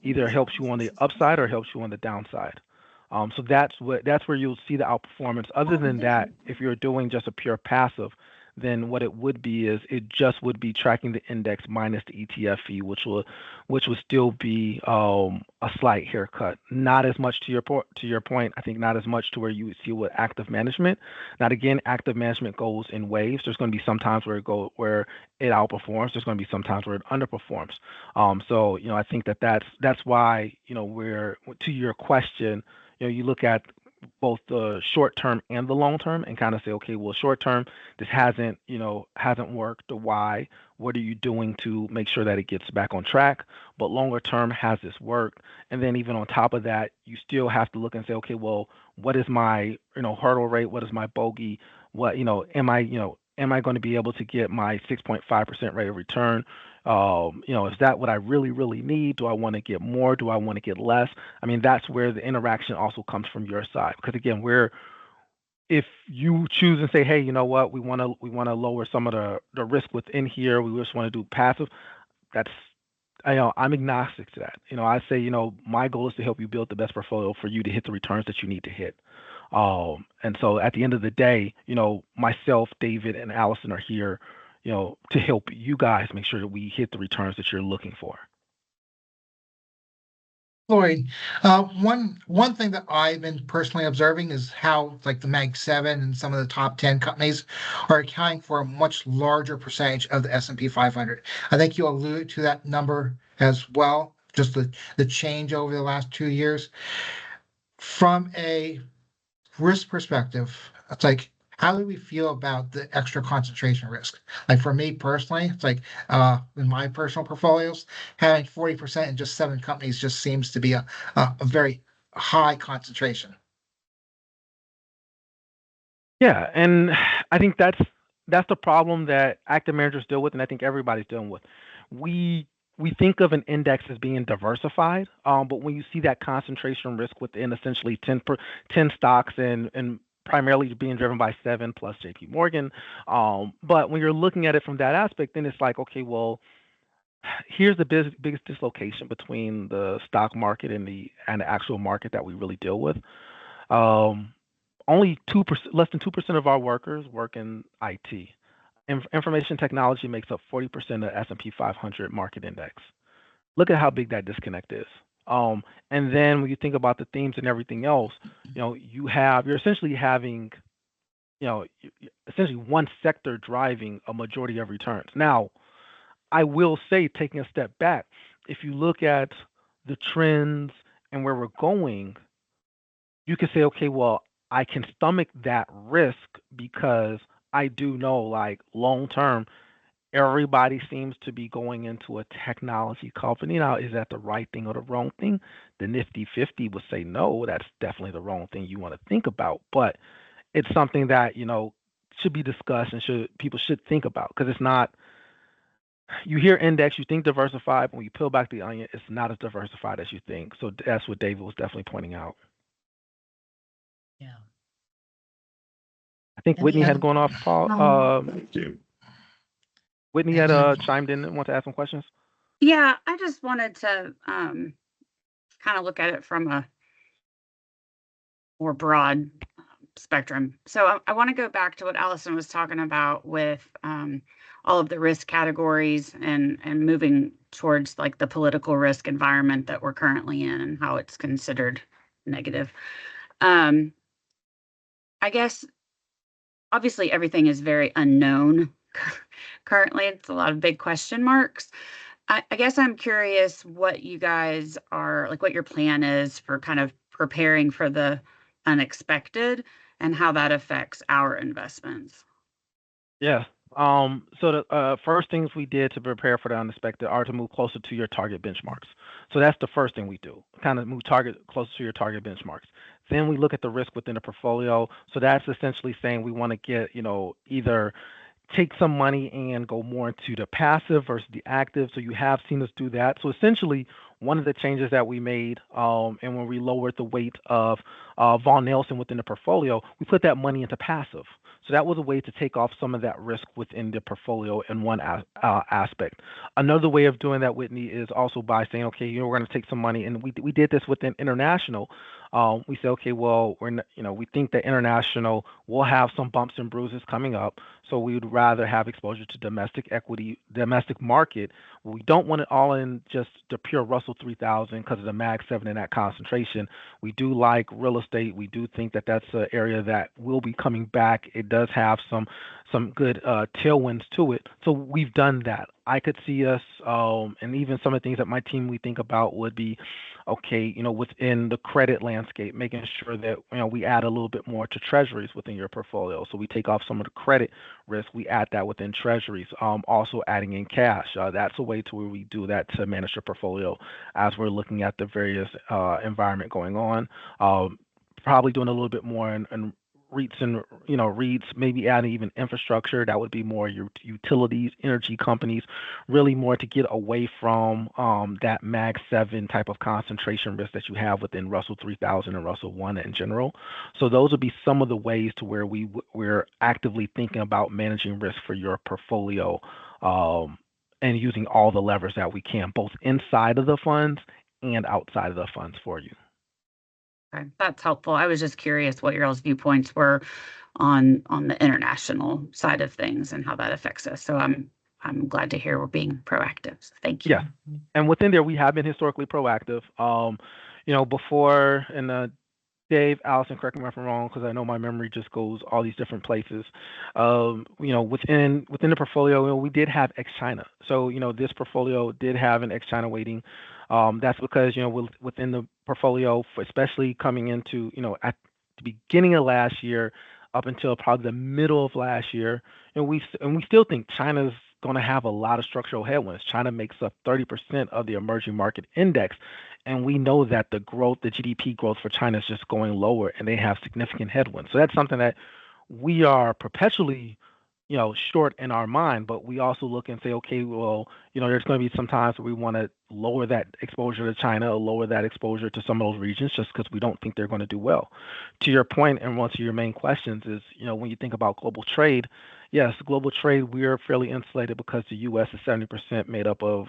either helps you on the upside or helps you on the downside. So that's where you'll see the outperformance. Other than that, if you're doing just a pure passive, then what it would be is it just would be tracking the index minus the ETF fee, which would still be a slight haircut. Not as much to your point. I think not as much to where you would see with active management. Now again, active management goes in waves. There's going to be some times where it outperforms. There's going to be some times where it underperforms. So I think that's why we're, to your question, you look at both the short term and the long term and kind of say, okay, well, short term, this hasn't worked. Why? What are you doing to make sure that it gets back on track? But longer term, has this worked? And then even on top of that, you still have to look and say, okay, well, what is my hurdle rate? What is my bogey? What am I going to be able to get my 6.5% rate of return? Is that what I really, really need? Do I want to get more? Do I want to get less? I mean, that's where the interaction also comes from your side. Because again, if you choose and say, hey, you know what, we want to lower some of the risk within here. We just want to do passive. That's I'm agnostic to that. I say, my goal is to help you build the best portfolio for you to hit the returns that you need to hit. And so at the end of the day, myself, David, and Allison are here, to help you guys make sure that we hit the returns that you're looking for. Lloyd, one thing that I've been personally observing is how like the Mag 7 and some of the top 10 companies are accounting for a much larger percentage of the S&P 500. I think you alluded to that number as well, just the change over the last 2 years. From a risk perspective, it's like, how do we feel about the extra concentration risk? Like for me personally, it's like in my personal portfolios, having 40% in just 7 companies just seems to be a very high concentration. Yeah, and I think that's the problem that active managers deal with, and I think everybody's dealing with. We we think of an index as being diversified, but when you see that concentration risk within essentially 10 stocks and primarily being driven by 7 plus JP Morgan, but when you're looking at it from that aspect, then it's like, okay, well, here's the biggest dislocation between the stock market and the actual market that we really deal with. Um, Only 2%, less than 2% of our workers work in IT. Information technology makes up 40% of S&P 500 market index. Look at how big that disconnect is. And then when you think about the themes and everything else, you're essentially having, essentially one sector driving a majority of returns. Now, I will say, taking a step back, if you look at the trends and where we're going, you can say, okay, well, I can stomach that risk because I do know, like, long term, everybody seems to be going into a technology company. Now, is that the right thing or the wrong thing? The Nifty 50 would say no, that's definitely the wrong thing you want to think about. But it's something that, should be discussed and people should think about, because it's not, you hear index, you think diversified, but when you peel back the onion, it's not as diversified as you think. So that's what David was definitely pointing out. Yeah. I think Whitney had gone off, Paul. Thank you. Whitney had chimed in and wanted to ask some questions. Yeah, I just wanted to kind of look at it from a more broad spectrum. So I want to go back to what Allison was talking about with all of the risk categories and moving towards like the political risk environment that we're currently in and how it's considered negative. Um, I guess obviously everything is very unknown currently. It's a lot of big question marks. I guess I'm curious what you guys are like, what your plan is for kind of preparing for the unexpected and how that affects our investments. Yeah. So the first things we did to prepare for the unexpected are to move closer to your target benchmarks. So that's the first thing we do, kind of move target closer to your target benchmarks. Then we look at the risk within the portfolio. So that's essentially saying we want to get, either take some money and go more into the passive versus the active. So you have seen us do that. So essentially, one of the changes that we made, and when we lowered the weight of Von Nelson within the portfolio, we put that money into passive. So that was a way to take off some of that risk within the portfolio in one aspect. Another way of doing that, Whitney, is also by saying, okay, we're going to take some money, and we did this within international. We say, okay, well, we think that international will have some bumps and bruises coming up, so we would rather have exposure to domestic equity, domestic market. We don't want it all in just the pure Russell 3000 because of the Mag 7 and that concentration. We do like real estate. We do think that that's an area that will be coming back. It does have some good tailwinds to it. So we've done that. I could see us, and even some of the things that my team we think about would be, okay, within the credit landscape, making sure that we add a little bit more to treasuries within your portfolio. So we take off some of the credit risk, we add that within treasuries. Also adding in cash. That's a way to where we do that to manage your portfolio as we're looking at the various environment going on. Probably doing a little bit more in REITs and REITs, maybe adding even infrastructure. That would be more your utilities, energy companies, really more to get away from that Mag 7 type of concentration risk that you have within Russell 3000 and Russell 1 in general. So those would be some of the ways to where we're actively thinking about managing risk for your portfolio, and using all the levers that we can, both inside of the funds and outside of the funds for you. Okay, that's helpful. I was just curious what your all's viewpoints were on the international side of things and how that affects us. So I'm glad to hear we're being proactive. So thank you. Yeah, and within there we have been historically proactive. Before in Dave, Allison, correct me if I'm wrong, because I know my memory just goes all these different places. Within the portfolio, we did have ex-China. So, this portfolio did have an ex-China weighting. That's because, within the portfolio, especially coming into, at the beginning of last year, up until probably the middle of last year, we still think China's going to have a lot of structural headwinds. China makes up 30% of the emerging market index. And we know that the GDP growth for China is just going lower, and they have significant headwinds. So that's something that we are perpetually, short in our mind. But we also look and say, okay, well, there's going to be some times where we want to lower that exposure to China, or lower that exposure to some of those regions, just because we don't think they're going to do well. To your point, and one of your main questions is, when you think about global trade, yes, global trade, we are fairly insulated because the U.S. is 70% made up of,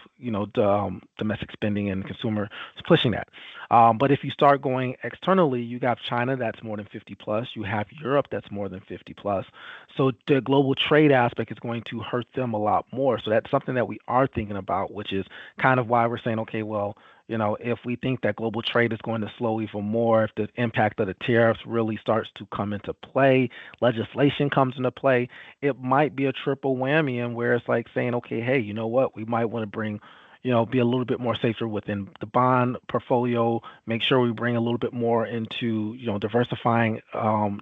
domestic spending and consumer pushing that. But if you start going externally, you got China that's more than 50 plus. You have Europe that's more than 50 plus. So the global trade aspect is going to hurt them a lot more. So that's something that we are thinking about, which is kind of why we're saying, okay, well, if we think that global trade is going to slow even more, if the impact of the tariffs really starts to come into play, legislation comes into play, it might be a triple whammy, and where it's like saying, okay, hey, you know what, we might want to bring, be a little bit more safer within the bond portfolio, make sure we bring a little bit more into, diversifying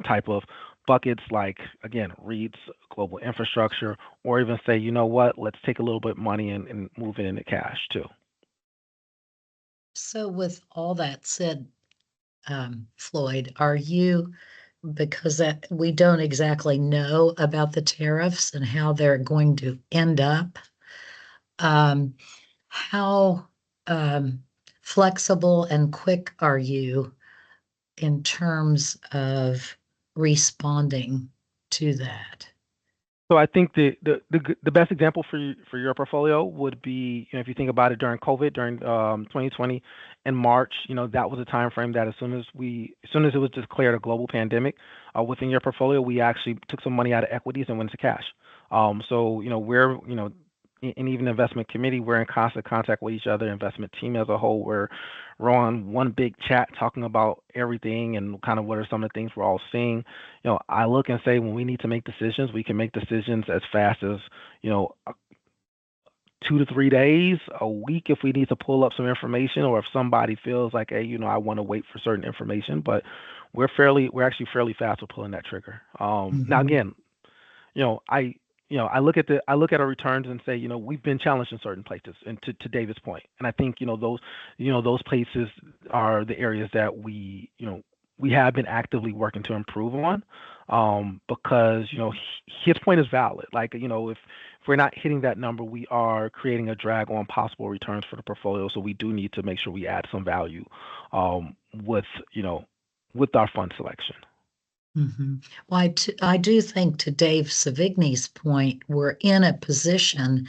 type of buckets like, again, REITs, global infrastructure, or even say, you know what, let's take a little bit of money and move it into cash too. So with all that said, Floyd, are you, because we don't exactly know about the tariffs and how they're going to end up, how flexible and quick are you in terms of responding to that? So I think the best example for your portfolio would be, if you think about it during COVID, during 2020 in March, that was a time frame that as soon as it was declared a global pandemic, within your portfolio, we actually took some money out of equities and went into cash. So we're and even the investment committee, we're in constant contact with each other. Investment team as a whole, we're on one big chat talking about everything and kind of what are some of the things we're all seeing. I look and say when we need to make decisions, we can make decisions as fast as, 2 to 3 days, a week if we need to pull up some information, or if somebody feels like, hey, I want to wait for certain information. But we're actually fairly fast with pulling that trigger. Now again, I I look at our returns and say, we've been challenged in certain places, and to David's point, and I think those places are the areas that we have been actively working to improve on, because his point is valid. Like if we're not hitting that number, we are creating a drag on possible returns for the portfolio. So we do need to make sure we add some value with with our fund selection. Well, I do think, to Dave Savigny's point, we're in a position,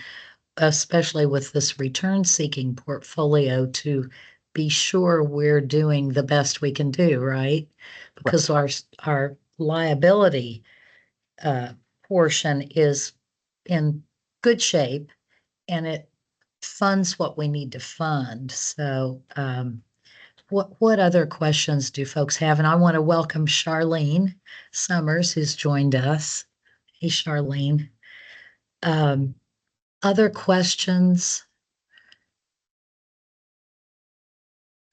especially with this return-seeking portfolio, to be sure we're doing the best we can do, right? Because our liability portion is in good shape, and it funds what we need to fund. So, what other questions do folks have? And I want to welcome Charlene Summers, who's joined us. Hey, Charlene. Other questions?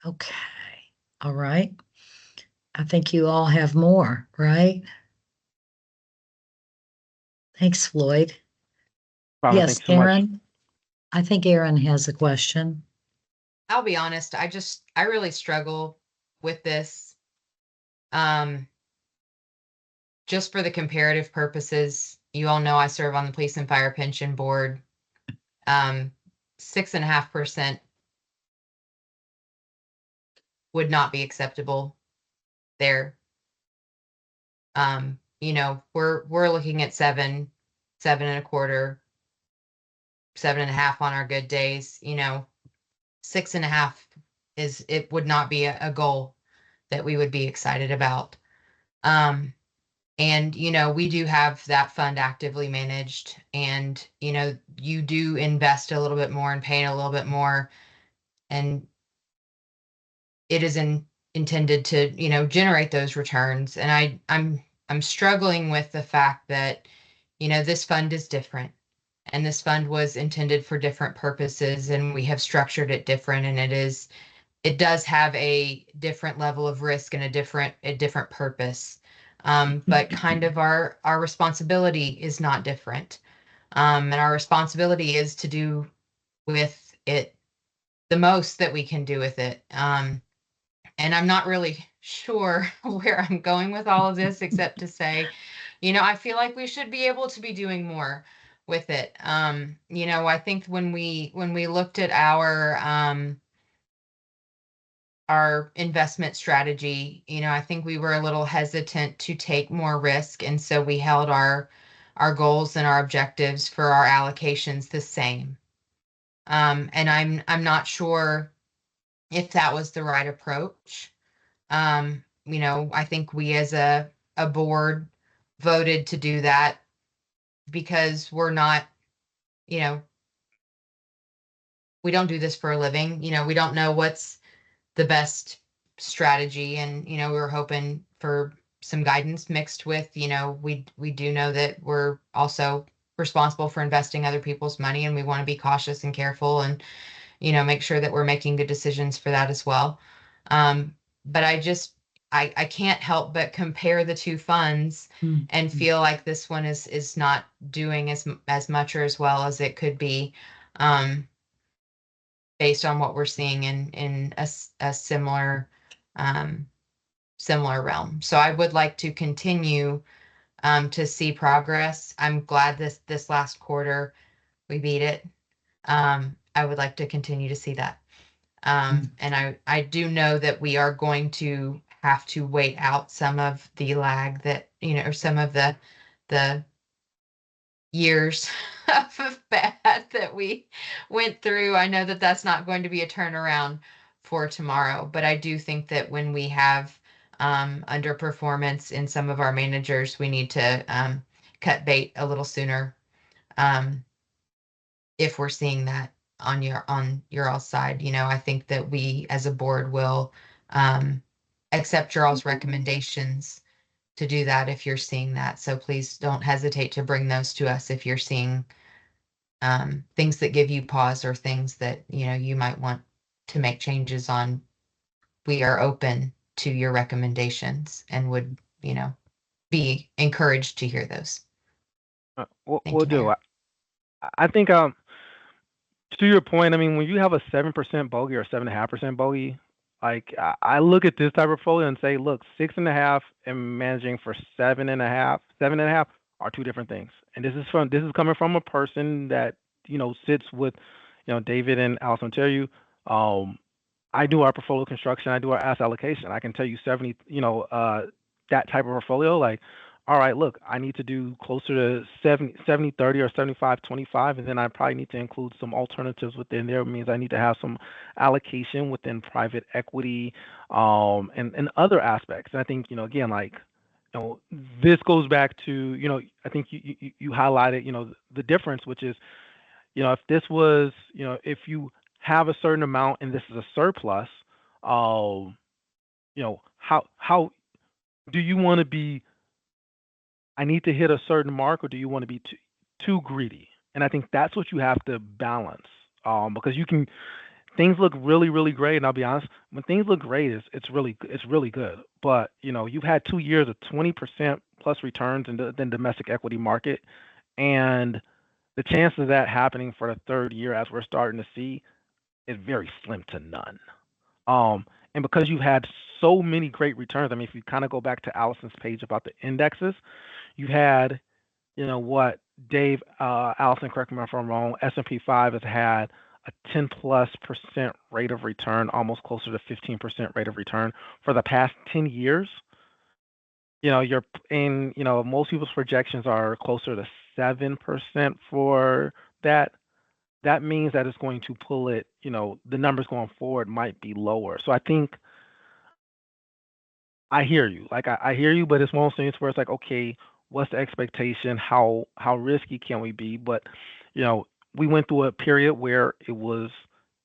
Okay. All right. I think you all have more, right? Thanks, Floyd. Robin, Yes, thanks so much. Aaron. I think Aaron has a question. I'll be honest, I really struggle with this. Just for the comparative purposes, you all know I serve on the Police and Fire Pension Board. 6.5% would not be acceptable there. We're looking at 7.25, 7.5 on our good days. 6.5 it would not be a goal that we would be excited about. And we do have that fund actively managed, and you do invest a little bit more and pay a little bit more, and it is intended to generate those returns. And I'm struggling with the fact that this fund is different, and this fund was intended for different purposes, and we have structured it different, and it does have a different level of risk and a different purpose. But kind of our responsibility is not different. And our responsibility is to do with it the most that we can do with it. And I'm not really sure where I'm going with all of this, except to say, I feel like we should be able to be doing more with it. I think when we looked at our investment strategy, I think we were a little hesitant to take more risk, and so we held our goals and our objectives for our allocations the same. And I'm not sure if that was the right approach. I think we as a board voted to do that because we're not, we don't do this for a living. We don't know what's the best strategy, and we were hoping for some guidance mixed with we do know that we're also responsible for investing other people's money, and we want to be cautious and careful, and make sure that we're making good decisions for that as well. But I can't help but compare the two funds and feel like this one is not doing as much or as well as it could be, based on what we're seeing in a similar realm. So I would like to continue to see progress. I'm glad this last quarter we beat it. I would like to continue to see that. And I do know that we are going to have to wait out some of the lag that, or some of the years of bad that we went through. I know that that's not going to be a turnaround for tomorrow, but I do think that when we have underperformance in some of our managers, we need to cut bait a little sooner. If we're seeing that on your all side, I think that we as a board will accept your all's recommendations to do that if you're seeing that. So please don't hesitate to bring those to us if you're seeing things that give you pause or things that you might want to make changes on. We are open to your recommendations and would be encouraged to hear those. Thank We'll you, do. Mayor. I think to your point, I mean, when you have a 7% bogey or 7.5% bogey, like I look at this type of portfolio and say, look, 6.5 and managing for 7.5 are two different things. And this is coming from a person that sits with David and Allison tell you. I do our portfolio construction. I do our asset allocation. I can tell you 70, that type of portfolio, like, all right, look, I need to do closer to 70, 30 or 75, 25. And then I probably need to include some alternatives within there. It means I need to have some allocation within private equity, and other aspects. And I think, again, like, this goes back to, I think you highlighted, the difference, which is, if this was, if you have a certain amount and this is a surplus, how do you want to be? I need to hit a certain mark, or do you want to be too greedy? And I think that's what you have to balance, because things look really, really great. And I'll be honest, when things look great, it's really good. But you've had 2 years of 20% plus returns in the domestic equity market, and the chance of that happening for the third year, as we're starting to see, is very slim to none. And because you've had so many great returns, I mean, if you kind of go back to Allison's page about the indexes, you had, what Dave, Allison, correct me if I'm wrong, S&P 5 has had a 10+% rate of return, almost closer to 15% rate of return for the past 10 years. You're in, most people's projections are closer to 7% for that. That means that it's going to pull it, the numbers going forward might be lower. So I think I hear you. Like I hear you, but it's one of those things where it's like, okay, what's the expectation? How risky can we be? But we went through a period where it was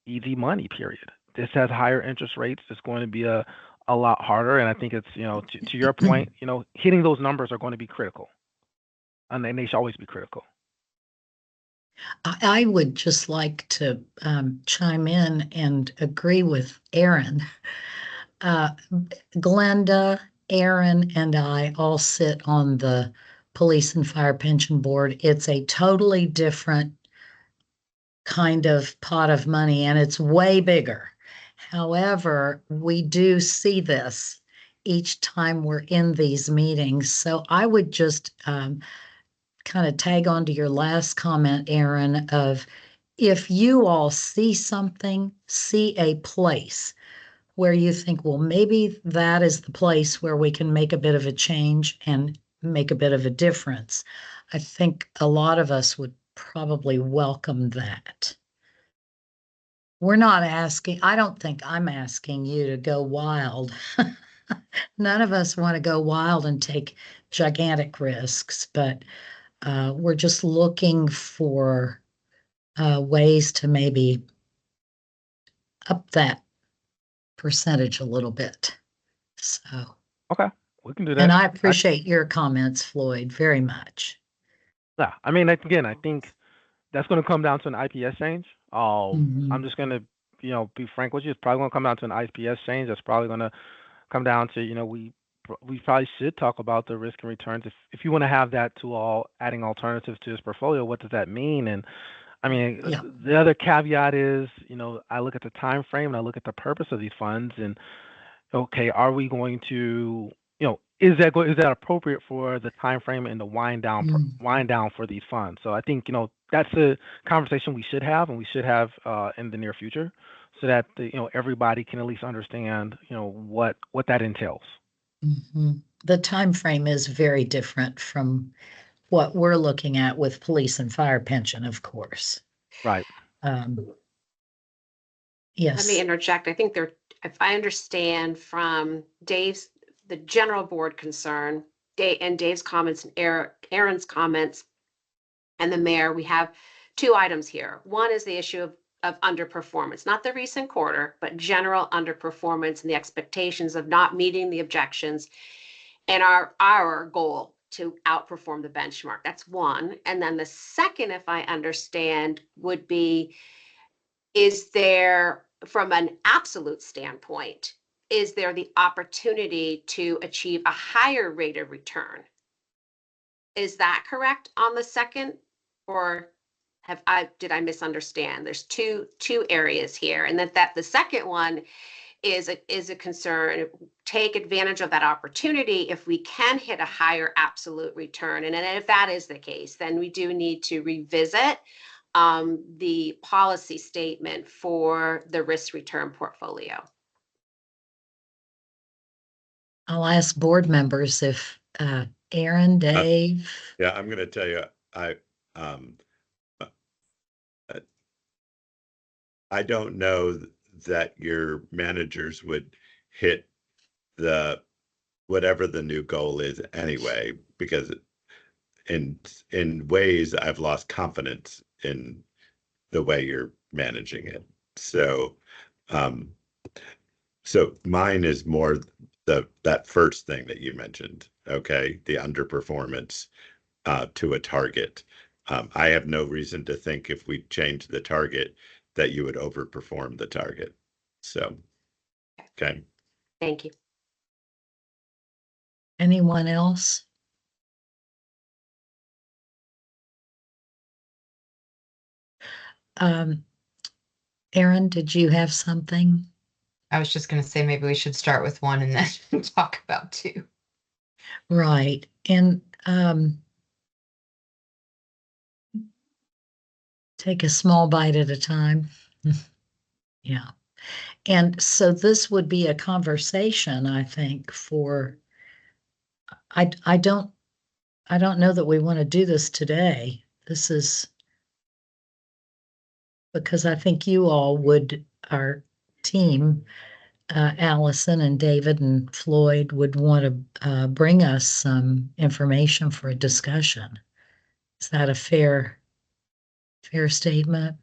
easy money period. This has higher interest rates. It's going to be a lot harder. And I think it's, to your point, hitting those numbers are going to be critical. And they should always be critical. I would just like to chime in and agree with Aaron. Glenda, Aaron, and I all sit on the Police and Fire Pension Board. It's a totally different kind of pot of money, and it's way bigger. However, we do see this each time we're in these meetings. So I would just kind of tag on to your last comment, Aaron, of if you all see something, see a place where you think, well, maybe that is the place where we can make a bit of a change and make a bit of a difference. I think a lot of us would probably welcome that. We're not asking, I don't think I'm asking you to go wild. None of us want to go wild and take gigantic risks, but we're just looking for ways to maybe up that percentage a little bit. So. Okay, we can do that. And I appreciate your comments, Floyd, very much. Yeah, I mean, again, I think that's going to come down to an IPS change. I'm just going to, be frank with you. It's probably going to come down to an IPS change. That's probably going to come down to, we probably should talk about the risk and returns. If you want to have that to all adding alternatives to this portfolio, what does that mean? And I mean, the other caveat is, I look at the time frame and I look at the purpose of these funds, and okay, are we going to, is that appropriate for the time frame and the wind down for these funds? So I think that's a conversation we should have, and we should have in the near future, so that everybody can at least understand what that entails. The time frame is very different from what we're looking at with police and fire pension, of course. Right. Yes. Let me interject. I think if I understand from the general board concern, Dave's comments and Aaron's comments and the mayor, we have two items here. One is the issue of underperformance, not the recent quarter, but general underperformance and the expectations of not meeting the objections and our goal to outperform the benchmark. That's one. And then the second, if I understand, would be, is there, from an absolute standpoint, is there the opportunity to achieve a higher rate of return? Is that correct on the second, or did I misunderstand? There's two areas here, and that the second one is a concern. Take advantage of that opportunity if we can hit a higher absolute return. And if that is the case, then we do need to revisit the policy statement for the risk return portfolio. I'll ask board members if Aaron, Dave. Yeah, I'm going to tell you, I don't know that your managers would hit whatever the new goal is anyway, because in ways I've lost confidence in the way you're managing it. So mine is more that first thing that you mentioned, okay, the underperformance to a target. I have no reason to think if we change the target that you would overperform the target. So, okay. Thank you. Anyone else? Aaron, did you have something? I was just going to say maybe we should start with one and then talk about two. Right. And take a small bite at a time. Yeah. And so this would be a conversation, I think, I don't know that we want to do this today. This is because I think you all would, our team, Allison and David and Floyd, would want to bring us some information for a discussion. Is that a fair statement?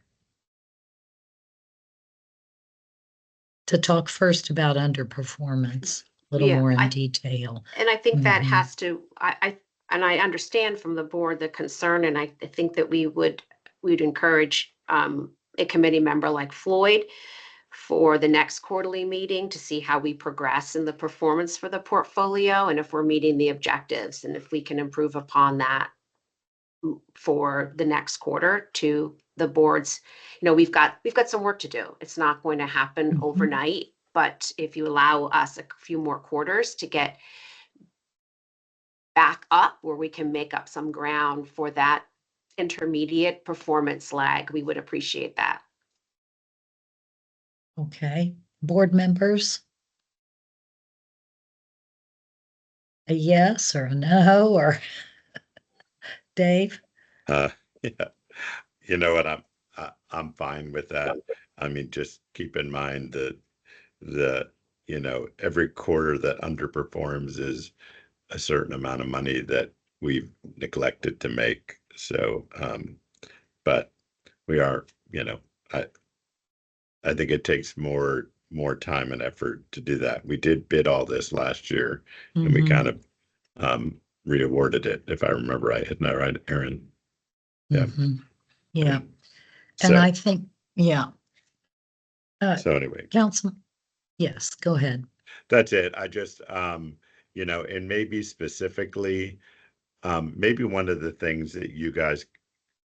To talk first about underperformance, a little more in detail. And I think that has to, I understand from the board the concern, and I think that we'd encourage a committee member like Floyd for the next quarterly meeting to see how we progress in the performance for the portfolio and if we're meeting the objectives and if we can improve upon that for the next quarter to the boards. We've got some work to do. It's not going to happen overnight, but if you allow us a few more quarters to get back up where we can make up some ground for that intermediate performance lag, we would appreciate that. Okay. Board members? A yes or a no, or Dave? Yeah. You know what? I'm fine with that. I mean, just keep in mind that every quarter that underperforms is a certain amount of money that we've neglected to make. So, but we are, I think it takes more time and effort to do that. We did bid all this last year, and we kind of re-awarded it, if I remember right. Isn't that right, Aaron? Yeah. Yeah. And I think, yeah. So anyway. Council, yes, go ahead. That's it. I just, and maybe specifically, maybe one of the things that you guys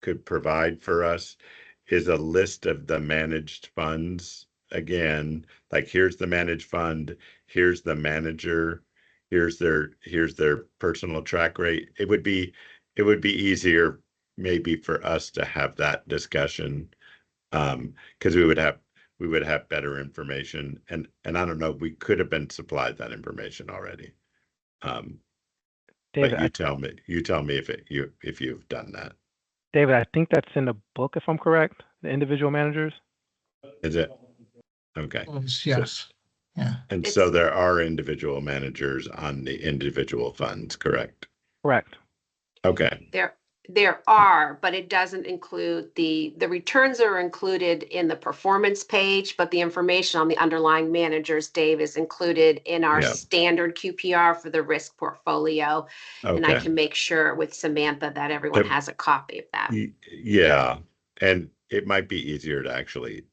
could provide for us is a list of the managed funds. Again, like here's the managed fund, here's the manager, here's their personal track rate. It would be easier maybe for us to have that discussion, because we would have better information, and I don't know, we could have been supplied that information already. David, But you tell me if you've done that. David, I think that's in the book, if I'm correct. The individual managers. Is it? Okay. Yes. Yeah. And It's- so there are individual managers on the individual funds, correct? Correct. Okay. There are, but it doesn't include the returns are included in the performance page, but the information on the underlying managers, Dave, is included in our Yeah. standard QPR for the risk portfolio. And I Okay. can make sure with Samantha that everyone has a copy of that. Yeah. And it might be easier to actually,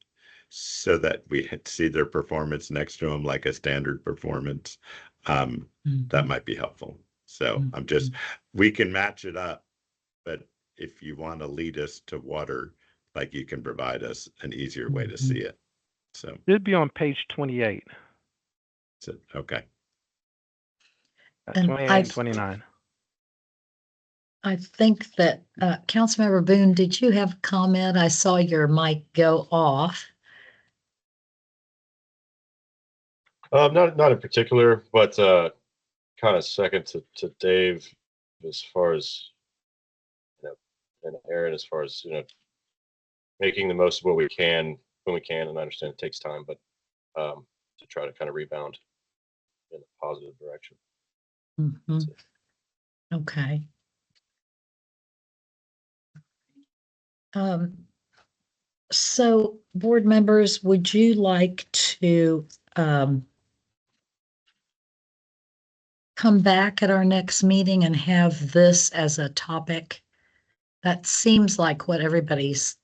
so that we see their performance next to them like a standard performance. That might be helpful. So we can match it up, but if you want to lead us to water, like you can provide us an easier way to see it. So It'd be on page 28. Okay. And 28 and 29. I think that Councilmember Boone, did you have a comment? I saw your mic go off. Not in particular, but kind of second to Dave as far as and Aaron as far as making the most of what we can when we can, and I understand it takes time, but to try to kind of rebound in a positive direction. Okay. So board members, would you like to come back at our next meeting and have this as a topic? That seems like what everybody's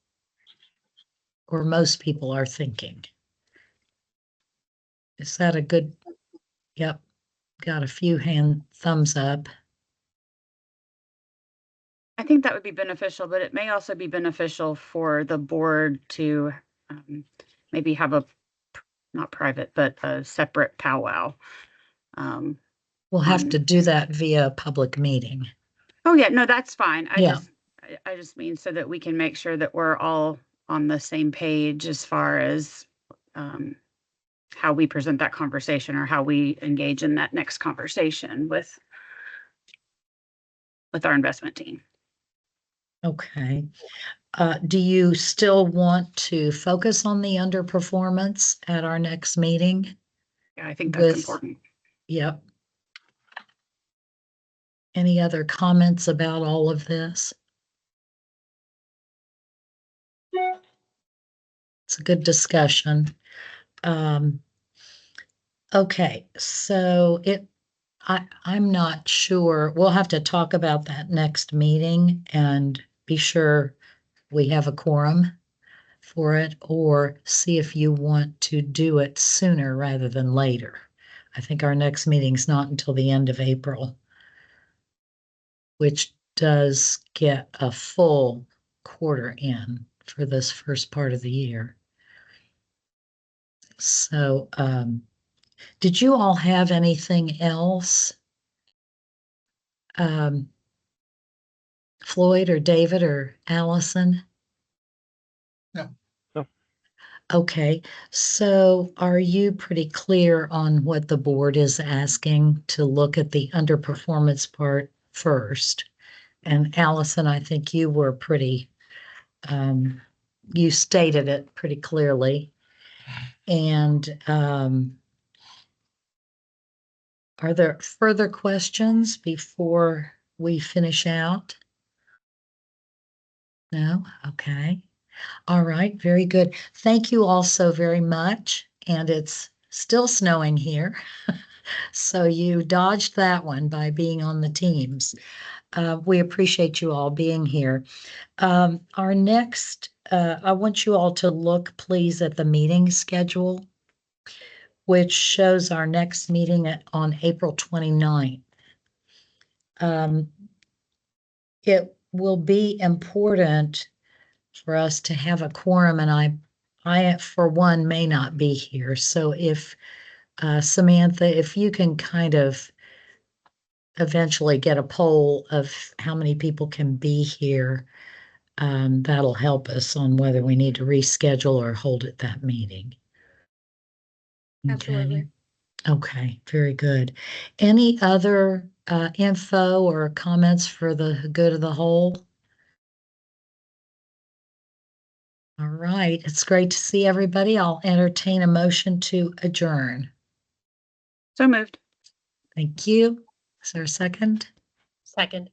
or most people are thinking. Is that a good? Yep. Got a few thumbs up. I think that would be beneficial, but it may also be beneficial for the board to maybe have not private, but a separate powwow. We'll have to do that via a public meeting. Oh yeah, no, that's fine. Yeah. I just mean so that we can make sure that we're all on the same page as far as how we present that conversation or how we engage in that next conversation with our investment team. Okay. Do you still want to focus on the underperformance at our next meeting? Yeah, I think that's important. Yep. Any other comments about all of this? It's a good discussion. Okay, so I'm not sure. We'll have to talk about that next meeting and be sure we have a quorum for it, or see if you want to do it sooner rather than later. I think our next meeting's not until the end of April, which does get a full quarter in for this first part of the year. So, did you all have anything else? Floyd or David or Allison? No. No. Okay, so are you pretty clear on what the board is asking to look at the underperformance part first? And Allison, I think you were pretty, you stated it pretty clearly. And are there further questions before we finish out? No? Okay. All right, very good. Thank you all so very much. And it's still snowing here. So you dodged that one by being on the teams. We appreciate you all being here. Our next, I want you all to look, please, at the meeting schedule, which shows our next meeting on April 29th. It will be important for us to have a quorum, and I for one may not be here. So if Samantha, if you can kind of eventually get a poll of how many people can be here, that'll help us on whether we need to reschedule or hold at that meeting. Okay. Absolutely. Okay, very good. Any other info or comments for the good of the whole? All right, it's great to see everybody. I'll entertain a motion to adjourn. So moved. Thank you. Is there a second? Second.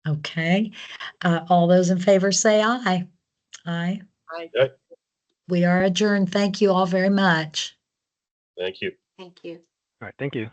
Okay. All those in favor say aye. Aye. Aye. Okay, We are adjourned. Thank you all very much. thank you. Thank you. All right, thank you.